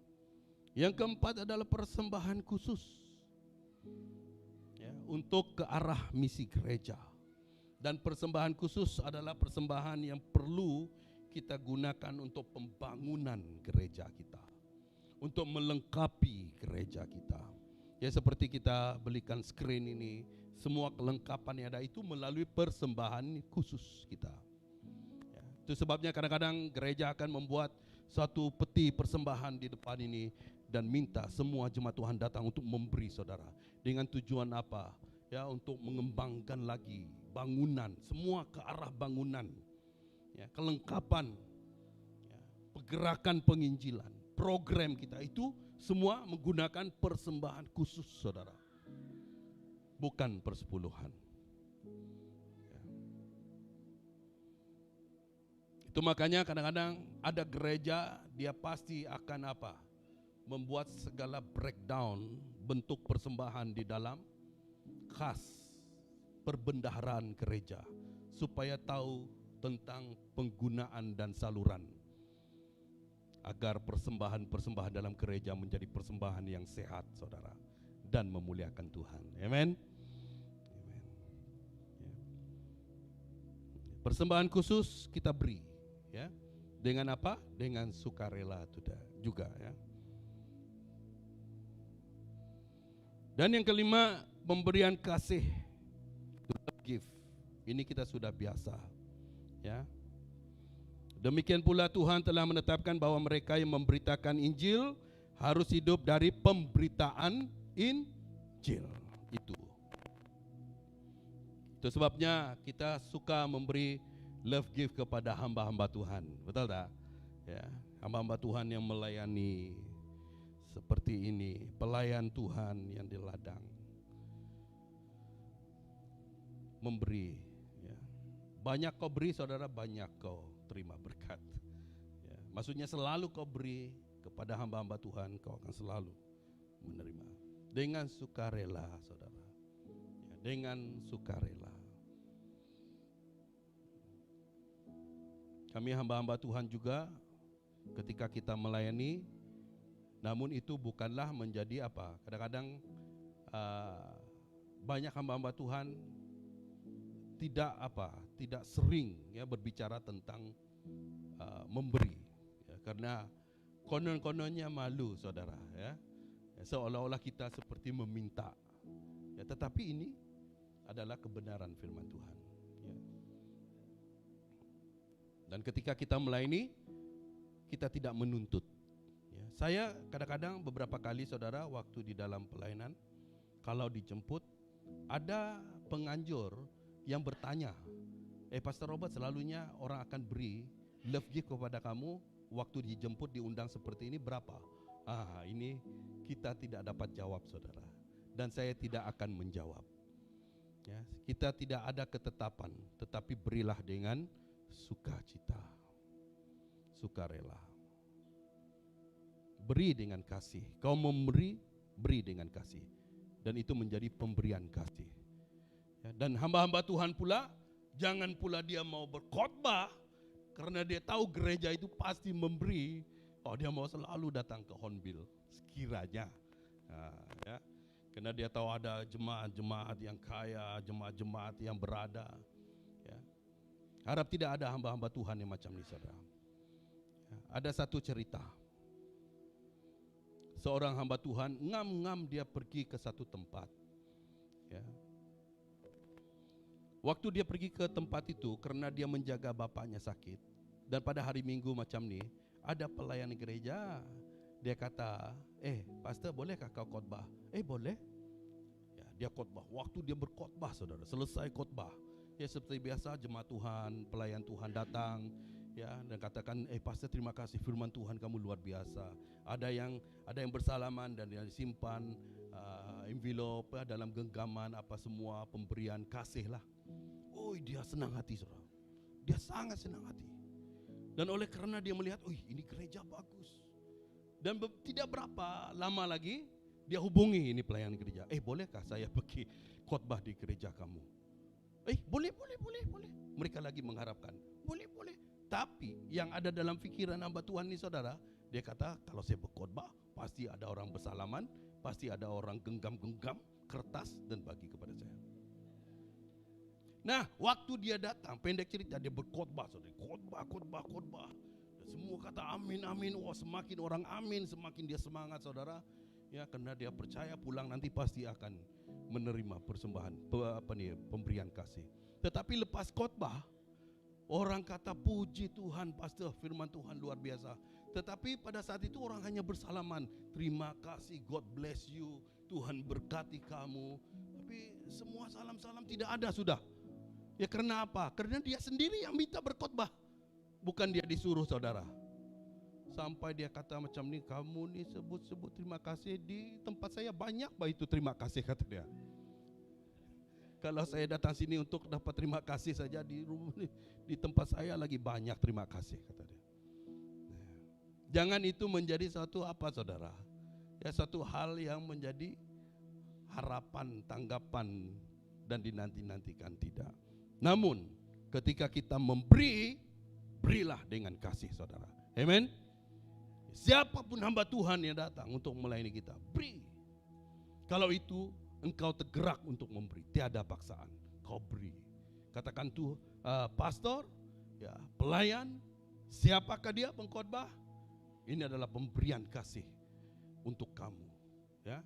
Yang keempat adalah persembahan khusus ya, untuk ke arah misi gereja. Dan persembahan khusus adalah persembahan yang perlu kita gunakan untuk pembangunan gereja kita, untuk melengkapi gereja kita. Ya, seperti kita belikan screen ini, semua kelengkapan yang ada itu melalui persembahan khusus kita. Ya, itu sebabnya kadang-kadang gereja akan membuat suatu peti persembahan di depan ini dan minta semua jemaat Tuhan datang untuk memberi, saudara. Dengan tujuan apa? Ya, untuk mengembangkan lagi bangunan, semua ke arah bangunan. Ya, kelengkapan, ya, pergerakan penginjilan, program kita itu semua menggunakan persembahan khusus, saudara. Bukan persepuluhan. Ya. Itu makanya kadang-kadang ada gereja, dia pasti akan apa? Membuat segala breakdown bentuk persembahan di dalam kas perbendaharaan gereja, supaya tahu tentang penggunaan dan saluran, agar persembahan-persembahan dalam gereja menjadi persembahan yang sehat, saudara, dan memuliakan Tuhan. Amen. Persembahan khusus kita beri, ya. Dengan apa? Dengan sukarela juga, ya. Dan yang kelima, pemberian kasih, gift. Ini kita sudah biasa, ya. Demikian pula Tuhan telah menetapkan bahwa mereka yang memberitakan Injil harus hidup dari pemberitaan Injil. Itu sebabnya kita suka memberi love gift kepada hamba-hamba Tuhan. Betul tak? Ya, hamba-hamba Tuhan yang melayani seperti ini, pelayan Tuhan yang di ladang, memberi, ya. Banyak kau beri, saudara, banyak kau terima berkat, ya. Maksudnya selalu kau beri kepada hamba-hamba Tuhan, kau akan selalu menerima dengan sukarela, saudara, ya, dengan sukarela. Kami hamba-hamba Tuhan juga ketika kita melayani, namun itu bukanlah menjadi apa. Kadang-kadang banyak hamba-hamba Tuhan tidak sering, ya, berbicara tentang memberi, ya, karena konon-kononnya malu, saudara, ya. Seolah-olah kita seperti meminta, ya, tetapi ini adalah kebenaran firman Tuhan, ya. Dan ketika kita melayani, kita tidak menuntut, ya. Saya kadang-kadang beberapa kali, saudara, waktu di dalam pelayanan, kalau dijemput, ada penganjur yang bertanya, Pastor Robert, selalunya orang akan beri love gift kepada kamu, waktu dijemput diundang seperti ini berapa? Ini kita tidak dapat jawab, saudara, dan saya tidak akan menjawab, ya. Kita tidak ada ketetapan, tetapi berilah dengan sukacita, sukarela. Beri dengan kasih. Kau memberi, beri dengan kasih, dan itu menjadi pemberian kasih, ya. Dan hamba-hamba Tuhan pula, jangan pula dia mau berkhotbah karena dia tahu gereja itu pasti memberi. Dia mau selalu datang ke Hornbill sekiranya, ya. Karena dia tahu ada jemaat-jemaat yang kaya, jemaat-jemaat yang berada, ya. Harap tidak ada hamba-hamba Tuhan yang macam ini, saudara, ya. Ada satu cerita, seorang hamba Tuhan ngam-ngam dia pergi ke satu tempat, ya. Waktu dia pergi ke tempat itu karena dia menjaga bapaknya sakit, dan pada hari Minggu macam ni ada pelayan gereja. Dia kata, pastor, bolehkah kau khotbah? Boleh. Ya, dia khotbah. Waktu dia berkhotbah, saudara, selesai khotbah, ya, seperti biasa jemaat Tuhan, pelayan Tuhan datang, ya, dan katakan, pastor, terima kasih, firman Tuhan kamu luar biasa. Ada yang bersalaman dan yang disimpan envelope, dalam genggaman apa semua pemberian kasih lah. Dia senang hati, saudara. Dia sangat senang hati. Dan oleh karena dia melihat, ini gereja bagus. Dan tidak berapa lama lagi dia hubungi ini pelayan gereja. Bolehkah saya pergi khotbah di gereja kamu? Boleh. Mereka lagi mengharapkan, boleh. Tapi yang ada dalam pikiran hamba Tuhan ini, saudara, dia kata, kalau saya berkhotbah pasti ada orang bersalaman, pasti ada orang genggam-genggam kertas dan bagi kepada saya. Nah, waktu dia datang, pendek cerita, dia berkhotbah, saudara, khotbah. Dan semua kata amin. Semakin orang amin, semakin dia semangat, saudara, ya, karena dia percaya pulang nanti pasti akan menerima persembahan, pemberian kasih. Tetapi lepas khotbah, orang kata puji Tuhan, pastor, firman Tuhan luar biasa. Tetapi pada saat itu orang hanya bersalaman, terima kasih, God bless you, Tuhan berkati kamu. Tapi semua salam-salam tidak ada sudah. Ya, karena apa? Karena dia sendiri yang minta berkhotbah, bukan dia disuruh, saudara. Sampai dia kata macam ni, kamu ni sebut-sebut terima kasih di tempat saya banyak itu terima kasih, kata dia. Kalau saya datang sini untuk dapat terima kasih saja di tempat saya lagi banyak terima kasih, kata dia. Jangan itu menjadi satu apa, saudara? Ya, satu hal yang menjadi harapan, tanggapan, dan dinanti-nantikan, tidak. Namun ketika kita memberi, berilah dengan kasih, saudara. Amen. Siapapun hamba Tuhan yang datang untuk melayani kita, beri. Kalau itu engkau tergerak untuk memberi, tiada paksaan, kau beri. Katakan tuh, pastor, ya, pelayan, siapakah dia, pengkhotbah? Ini adalah pemberian kasih untuk kamu, ya.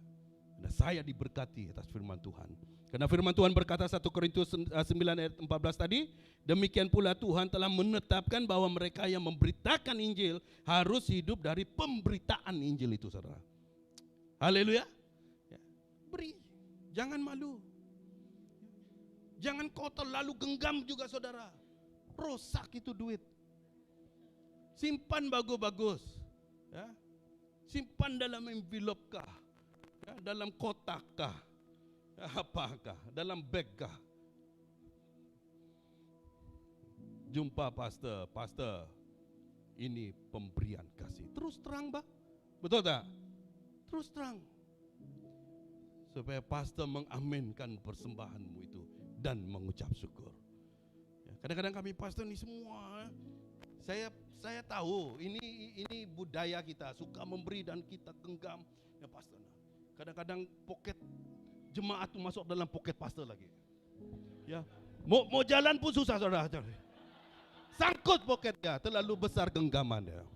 Dan saya diberkati atas firman Tuhan. Karena firman Tuhan berkata 1 Korintus 9 ayat 14 tadi, demikian pula Tuhan telah menetapkan bahwa mereka yang memberitakan Injil harus hidup dari pemberitaan Injil itu, saudara. Haleluya. Ya. Beri, jangan malu. Jangan kau terlalu genggam juga, saudara. Rosak itu duit. Simpan bagus-bagus, ya. Simpan dalam envelope kah, ya, dalam kotak kah, apakah, dalam bag kah. Jumpa pastor, ini pemberian kasih. Terus terang, Pak. Betul tak? Terus terang. Supaya pastor mengaminkan persembahanmu itu dan mengucap syukur. Ya, kadang-kadang kami pastor ini semua, saya tahu ini budaya kita, suka memberi dan kita genggam. Ya pastor, kadang-kadang poket jemaat itu masuk dalam poket pastor lagi. Ya, mau jalan pun susah, saudara. Sangkut poketnya, terlalu besar genggamannya.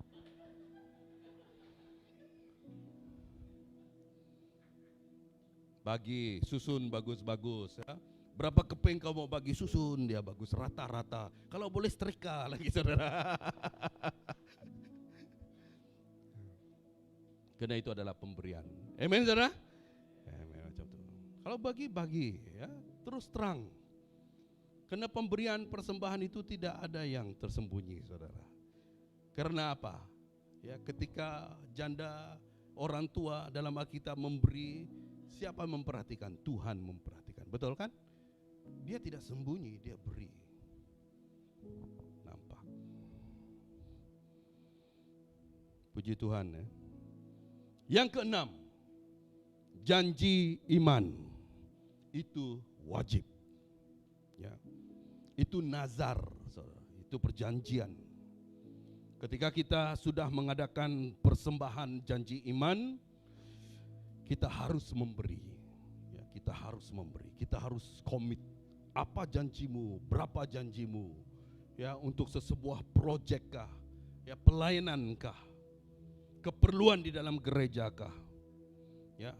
Bagi susun bagus-bagus, ya. Berapa keping kau mau bagi, susun dia bagus, rata-rata. Kalau boleh setrika lagi, saudara. Karena itu adalah pemberian. Amen, saudara. Amen, macam itu. Kalau bagi, ya, terus terang. Karena pemberian persembahan itu tidak ada yang tersembunyi, saudara. Karena apa? Ya, ketika janda, orang tua dalam Alkitab memberi, siapa memperhatikan? Tuhan memperhatikan. Betul kan? Dia tidak sembunyi, dia beri. Nampak. Puji Tuhan, ya. Yang keenam, janji iman itu wajib. Ya. Itu nazar, itu perjanjian. Ketika kita sudah mengadakan persembahan janji iman, kita harus memberi. Ya, kita harus memberi. Kita harus komit. Apa janjimu? Berapa janjimu? Ya, untuk sebuah proyek kah? Ya, pelayanan kah? Keperluan di dalam gereja kah? Ya.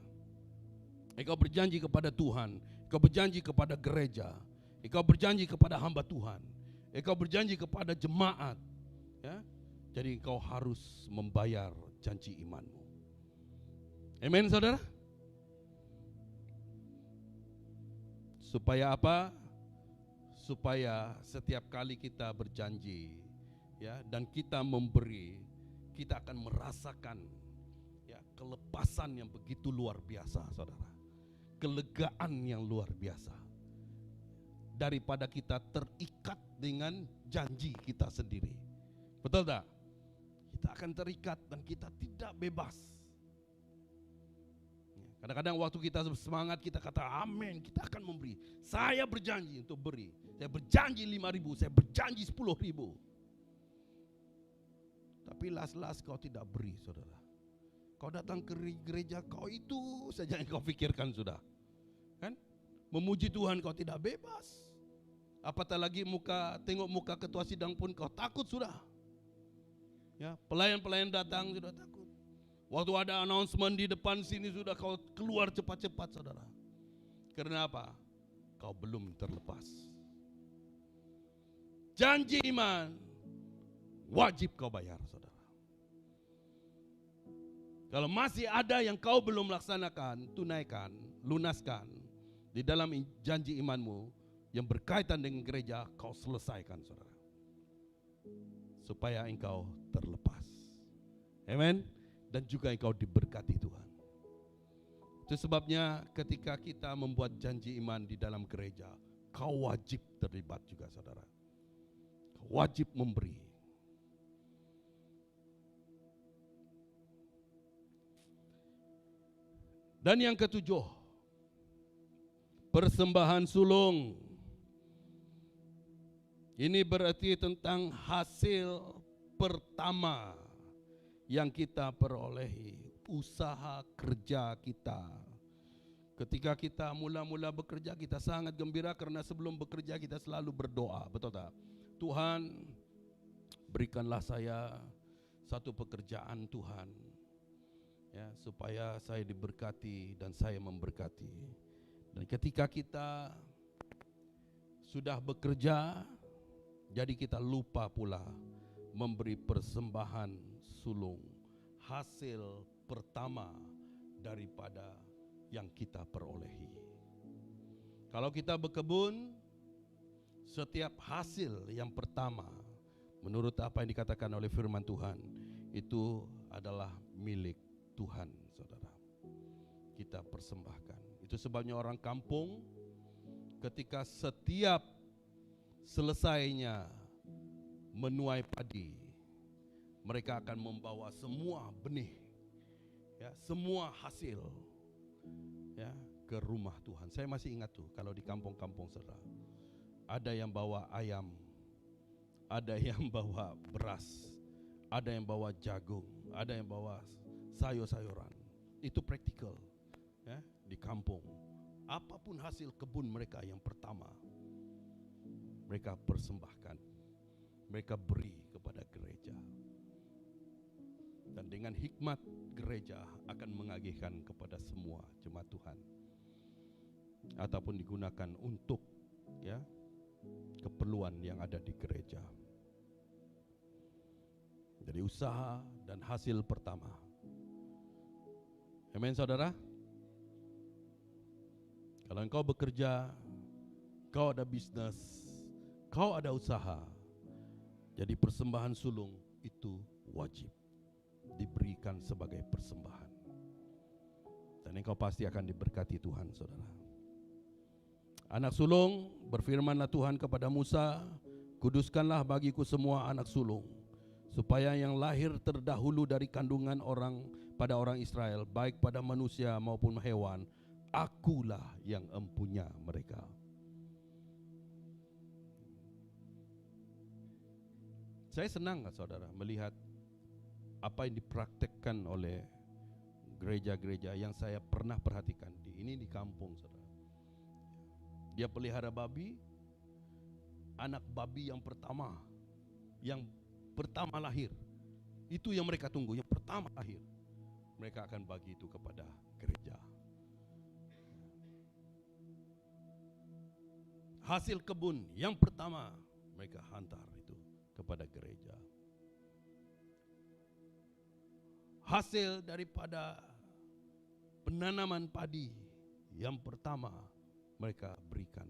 Engkau berjanji kepada Tuhan, engkau berjanji kepada gereja, engkau berjanji kepada hamba Tuhan, engkau berjanji kepada jemaat, ya. Jadi engkau harus membayar janji imanmu. Amen, saudara. Supaya apa? Supaya setiap kali kita berjanji, ya, dan kita memberi, kita akan merasakan, ya, kelepasan yang begitu luar biasa, saudara. Kelegaan yang luar biasa. Daripada kita terikat dengan janji kita sendiri. Betul tak? Kita akan terikat dan kita tidak bebas. Kadang-kadang waktu kita semangat, kita kata amin, kita akan memberi. Saya berjanji untuk beri. Saya berjanji 5.000, saya berjanji 10.000. Tapi las-las kau tidak beri, saudara. Kau datang ke gereja, kau itu saja yang kau pikirkan sudah. Kan? Memuji Tuhan kau tidak bebas. Apatah lagi tengok muka ketua sidang pun kau takut sudah. Ya, pelayan-pelayan datang sudah takut. Waktu ada announcement di depan sini sudah kau keluar cepat-cepat, saudara. Karena apa? Kau belum terlepas. Janji iman wajib kau bayar, saudara. Kalau masih ada yang kau belum laksanakan, tunaikan, lunaskan di dalam janji imanmu yang berkaitan dengan gereja, kau selesaikan, saudara. Supaya engkau terlepas. Amen. Dan juga engkau diberkati Tuhan. Itu sebabnya ketika kita membuat janji iman di dalam gereja, kau wajib terlibat juga, saudara. Kau wajib memberi. Dan yang ketujuh, Persembahan sulung. Ini berarti tentang hasil pertama yang kita perolehi, usaha kerja kita. Ketika kita mula-mula bekerja, kita sangat gembira karena sebelum bekerja kita selalu berdoa, betul tak? Tuhan, berikanlah saya satu pekerjaan Tuhan, ya, supaya saya diberkati dan saya memberkati. Dan ketika kita sudah bekerja, jadi kita lupa pula memberi persembahan sulung, hasil pertama daripada yang kita perolehi. Kalau kita berkebun, setiap hasil yang pertama, menurut apa yang dikatakan oleh firman Tuhan, itu adalah milik Tuhan, saudara. Kita persembahkan. Itu sebabnya orang kampung ketika setiap selesainya menuai padi, mereka akan membawa semua benih, ya, semua hasil, ya, ke rumah Tuhan. Saya masih ingat tuh kalau di kampung-kampung, saudara, ada yang bawa ayam, ada yang bawa beras, ada yang bawa jagung, ada yang bawa sayur-sayuran. Itu praktikal, ya, di kampung. Apapun hasil kebun mereka yang pertama, mereka persembahkan, mereka beri kepada gereja. Dan dengan hikmat gereja akan mengagihkan kepada semua jemaat Tuhan, ataupun digunakan untuk, ya, keperluan yang ada di gereja. Jadi usaha dan hasil pertama. Amin, saudara. Kalau engkau bekerja, kau ada bisnis, kau ada usaha, jadi persembahan sulung itu wajib diberikan sebagai persembahan. Dan engkau pasti akan diberkati Tuhan, saudara. Anak sulung, berfirmanlah Tuhan kepada Musa, kuduskanlah bagiku semua anak sulung, supaya yang lahir terdahulu dari kandungan pada orang Israel, baik pada manusia maupun hewan, akulah yang empunya mereka. Saya senang, saudara, melihat apa yang dipraktekkan oleh gereja-gereja yang saya pernah perhatikan ini di kampung, saudara. Dia pelihara babi, anak babi yang pertama lahir, itu yang mereka tunggu, yang pertama lahir, mereka akan bagi itu kepada gereja. Hasil kebun yang pertama mereka hantar itu kepada gereja. Hasil daripada penanaman padi yang pertama mereka berikan.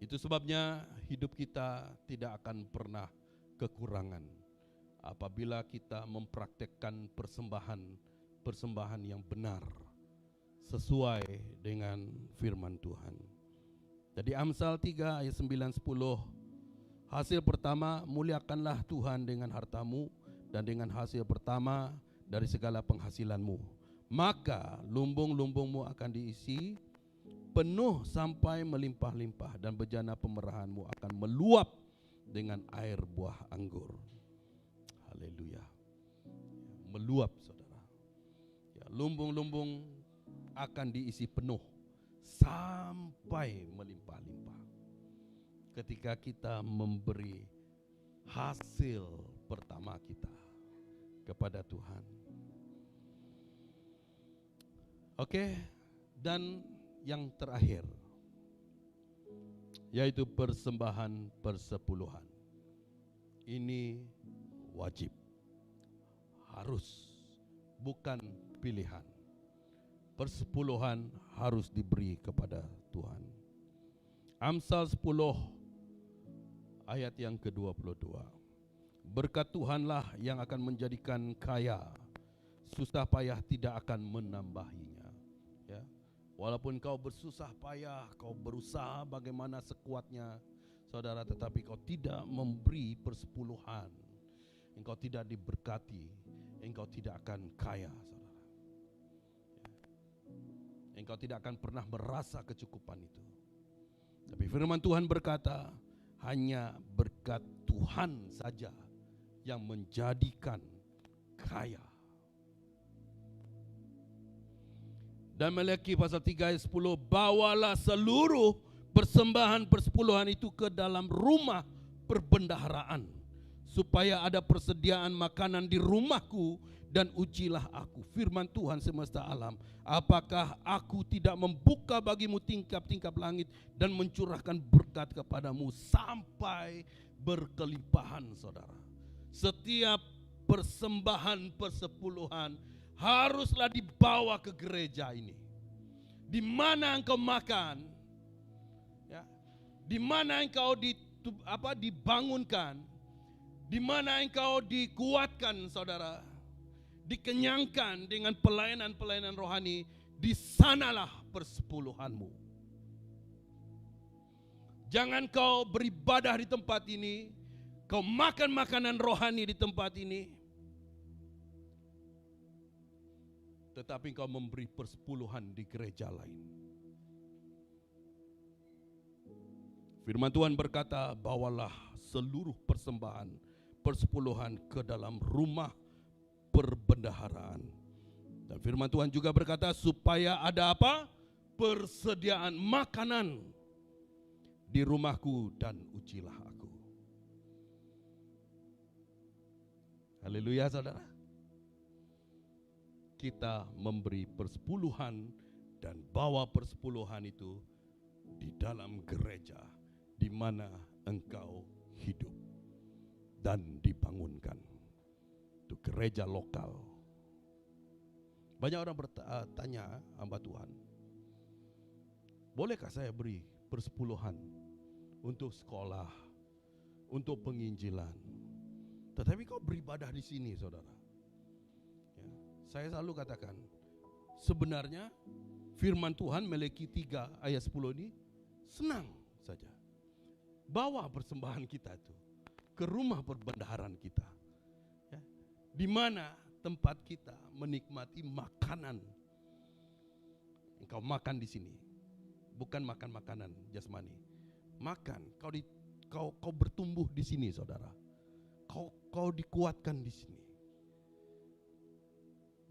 Itu sebabnya hidup kita tidak akan pernah kekurangan apabila kita mempraktekkan persembahan yang benar sesuai dengan firman Tuhan. Jadi Amsal 3 ayat 9-10, hasil pertama, muliakanlah Tuhan dengan hartamu dan dengan hasil pertama dari segala penghasilanmu. Maka lumbung-lumbungmu akan diisi penuh sampai melimpah-limpah, dan bejana pemerahanmu akan meluap dengan air buah anggur. Haleluya. Meluap, saudara. Ya, lumbung-lumbung akan diisi penuh sampai melimpah-limpah ketika kita memberi hasil pertama kita kepada Tuhan. Oke, dan yang terakhir yaitu persembahan persepuluhan. Ini wajib, harus, bukan pilihan. Persepuluhan harus diberi kepada Tuhan. Amsal 10 ayat yang ke-22. Berkat Tuhanlah yang akan menjadikan kaya, susah payah tidak akan menambahinya. Ya. Walaupun kau bersusah payah, kau berusaha bagaimana sekuatnya, saudara, tetapi kau tidak memberi persepuluhan, engkau tidak diberkati, engkau tidak akan kaya, saudara. Ya. engkau tidak akan pernah merasa kecukupan itu. Tapi firman Tuhan berkata, hanya berkat Tuhan saja yang menjadikan kaya. Dan Maliaki pasal 3 ayat 10, bawalah seluruh persembahan persepuluhan itu ke dalam rumah perbendaharaan, supaya ada persediaan makanan di rumahku, dan ujilah aku, firman Tuhan semesta alam, apakah aku tidak membuka bagimu tingkap-tingkap langit dan mencurahkan berkat kepadamu sampai berkelimpahan. Saudara, setiap persembahan persepuluhan haruslah dibawa ke gereja ini, di mana engkau makan, ya, di mana engkau dibangunkan, di mana engkau dikuatkan, saudara, dikenyangkan dengan pelayanan-pelayanan rohani. Di sanalah persepuluhanmu. Jangan kau beribadah di tempat ini, kau makan makanan rohani di tempat ini, tetapi engkau memberi persepuluhan di gereja lain. Firman Tuhan berkata, bawalah seluruh persembahan persepuluhan ke dalam rumah perbendaharaan. Dan firman Tuhan juga berkata, supaya ada apa? Persediaan makanan di rumahku, dan ujilah aku. Haleluya, saudara. Kita memberi persepuluhan dan bawa persepuluhan itu di dalam gereja di mana engkau hidup dan dibangunkan. Itu gereja lokal. Banyak orang bertanya, hamba Tuhan, bolehkah saya beri persepuluhan untuk sekolah, untuk penginjilan? Tetapi kau beribadah di sini, saudara. Saya selalu katakan, sebenarnya firman Tuhan Maliaki 3 ayat 10 ini senang saja. Bawa persembahan kita itu ke rumah perbendaharaan kita, ya, di mana tempat kita menikmati makanan. Engkau makan di sini, bukan makan makanan jasmani. Makan, kau bertumbuh di sini, saudara. Kau dikuatkan di sini.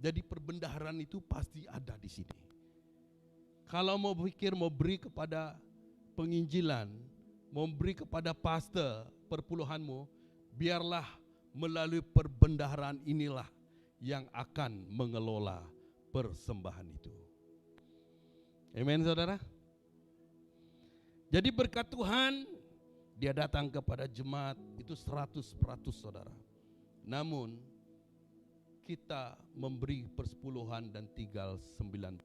Jadi perbendaharaan itu pasti ada di sini. Kalau mau beri kepada penginjilan, mau beri kepada pastor perpuluhanmu, biarlah melalui perbendaharaan inilah yang akan mengelola persembahan itu. Amin, saudara. Jadi berkat Tuhan, dia datang kepada jemaat itu 100%, saudara. Namun kita memberi persepuluhan dan tinggal 90%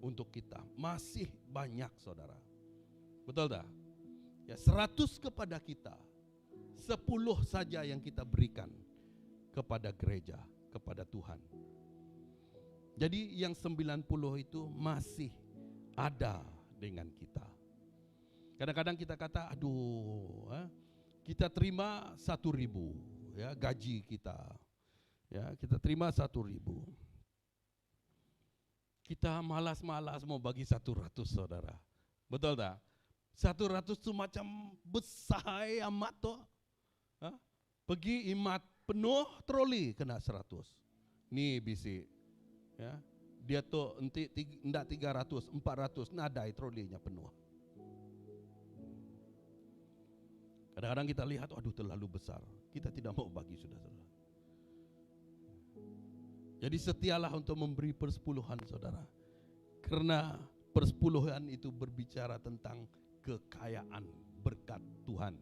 untuk kita. Masih banyak, saudara. Betul tak? Ya, 100 kepada kita, 10 saja yang kita berikan kepada gereja, kepada Tuhan. Jadi yang 90 itu masih ada dengan kita. Kadang-kadang kita kata, kita terima 1.000, ya, gaji kita. Ya, kita terima 1.000. Kita malas-malas mau bagi 100, saudara. Betul tak? 100 itu macam besar amat toh. Pergi imat penuh troli kena 100. Nih bisi. Ya, dia tuh enggak 300, 400 nadai trolinya penuh. Kadang-kadang kita lihat, aduh terlalu besar. Kita tidak mau bagi, saudara. Jadi setialah untuk memberi persepuluhan, saudara. Karena persepuluhan itu berbicara tentang kekayaan berkat Tuhan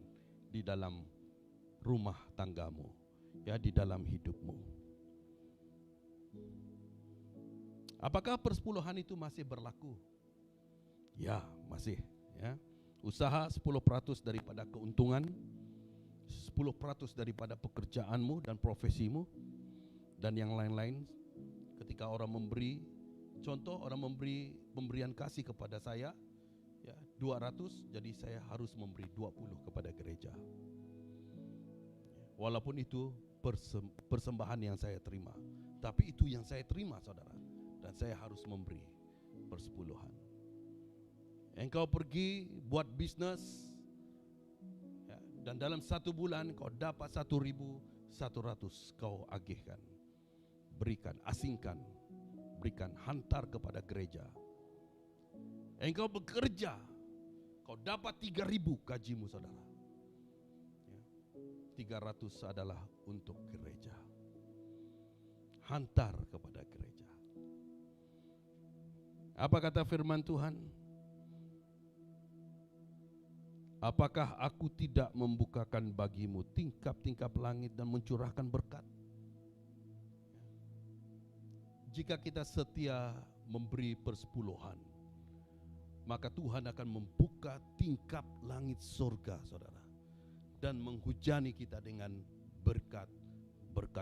di dalam rumah tanggamu, ya, di dalam hidupmu. Apakah persepuluhan itu masih berlaku? Ya, masih, ya. Usaha 10% daripada keuntungan, 10% daripada pekerjaanmu dan profesimu, dan yang lain-lain. Ketika orang memberi, contoh orang memberi pemberian kasih kepada saya, ya, 200, jadi saya harus memberi 20 kepada gereja. Walaupun itu persembahan yang saya terima, tapi itu yang saya terima, saudara. Dan dan saya harus memberi persepuluhan. Engkau pergi buat bisnis, ya, dan dalam 1 bulan kau dapat 1.100 kau agihkan, berikan, asingkan, berikan, hantar kepada gereja. Engkau bekerja, kau dapat 3.000 gajimu saudara, ya, 300 adalah untuk gereja, hantar kepada gereja. Apa kata firman Tuhan? Apakah aku tidak membukakan bagimu tingkap-tingkap langit dan mencurahkan berkat? Jika kita setia memberi persepuluhan, maka Tuhan akan membuka tingkap langit surga saudara, dan menghujani kita dengan berkat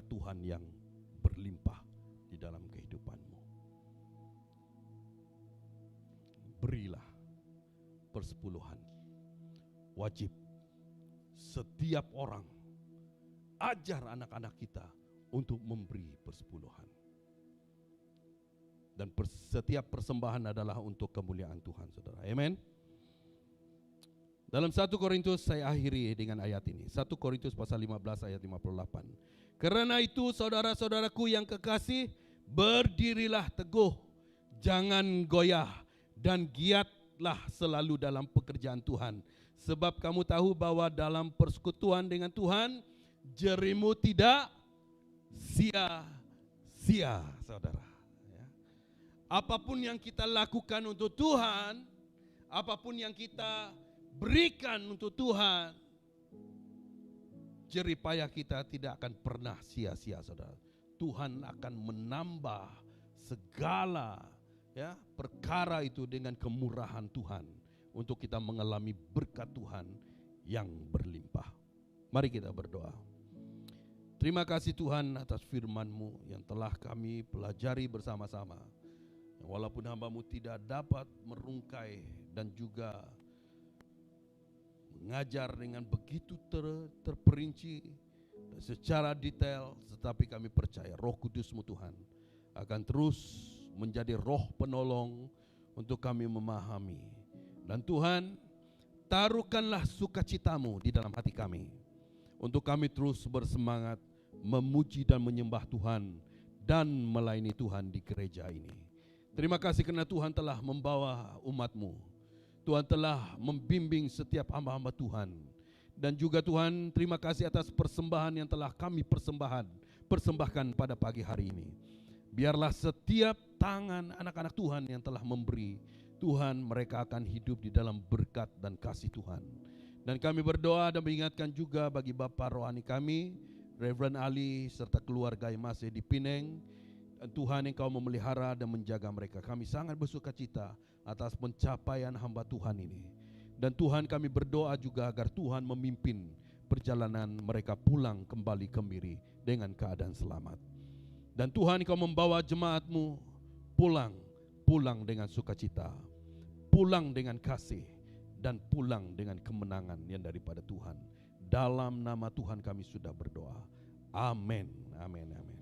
Tuhan yang berlimpah di dalam kehidupanmu. Berilah persepuluhan. Wajib setiap orang ajar anak-anak kita untuk memberi persepuluhan. Dan setiap persembahan adalah untuk kemuliaan Tuhan saudara. Amen. Dalam 1 Korintus saya akhiri dengan ayat ini. 1 Korintus pasal 15 ayat 58. Karena itu saudara-saudaraku yang kekasih, berdirilah teguh, jangan goyah, dan giatlah selalu dalam pekerjaan Tuhan. Sebab kamu tahu bahwa dalam persekutuan dengan Tuhan, jerimu tidak sia-sia saudara. Ya. Apapun yang kita lakukan untuk Tuhan, apapun yang kita berikan untuk Tuhan, jerih payah kita tidak akan pernah sia-sia saudara. Tuhan akan menambah segala perkara itu dengan kemurahan Tuhan, untuk kita mengalami berkat Tuhan yang berlimpah. Mari kita berdoa. Terima kasih Tuhan atas firman-Mu yang telah kami pelajari bersama-sama. Walaupun hamba-Mu tidak dapat merungkai dan juga mengajar dengan begitu terperinci dan secara detail, tetapi kami percaya Roh Kudus-Mu Tuhan akan terus menjadi roh penolong untuk kami memahami. Dan Tuhan, taruhkanlah sukacita-Mu di dalam hati kami, untuk kami terus bersemangat memuji dan menyembah Tuhan dan melayani Tuhan di gereja ini. Terima kasih karena Tuhan telah membawa umat-Mu. Tuhan telah membimbing setiap hamba-hamba Tuhan. Dan juga Tuhan, terima kasih atas persembahan yang telah kami persembahkan pada pagi hari ini. Biarlah setiap tangan anak-anak Tuhan yang telah memberi, Tuhan, mereka akan hidup di dalam berkat dan kasih Tuhan. Dan kami berdoa dan mengingatkan juga bagi Bapak rohani kami, Reverend Ali, serta keluarga yang masih di Pineng. Dan Tuhan, Engkau memelihara dan menjaga mereka. Kami sangat bersuka cita atas pencapaian hamba Tuhan ini. Dan Tuhan, kami berdoa juga agar Tuhan memimpin perjalanan mereka pulang kembali ke Miri dengan keadaan selamat. Dan Tuhan, Engkau membawa jemaat-Mu pulang dengan sukacita, pulang dengan kasih, dan pulang dengan kemenangan yang daripada Tuhan. Dalam nama Tuhan kami sudah berdoa. Amin, amin, amin.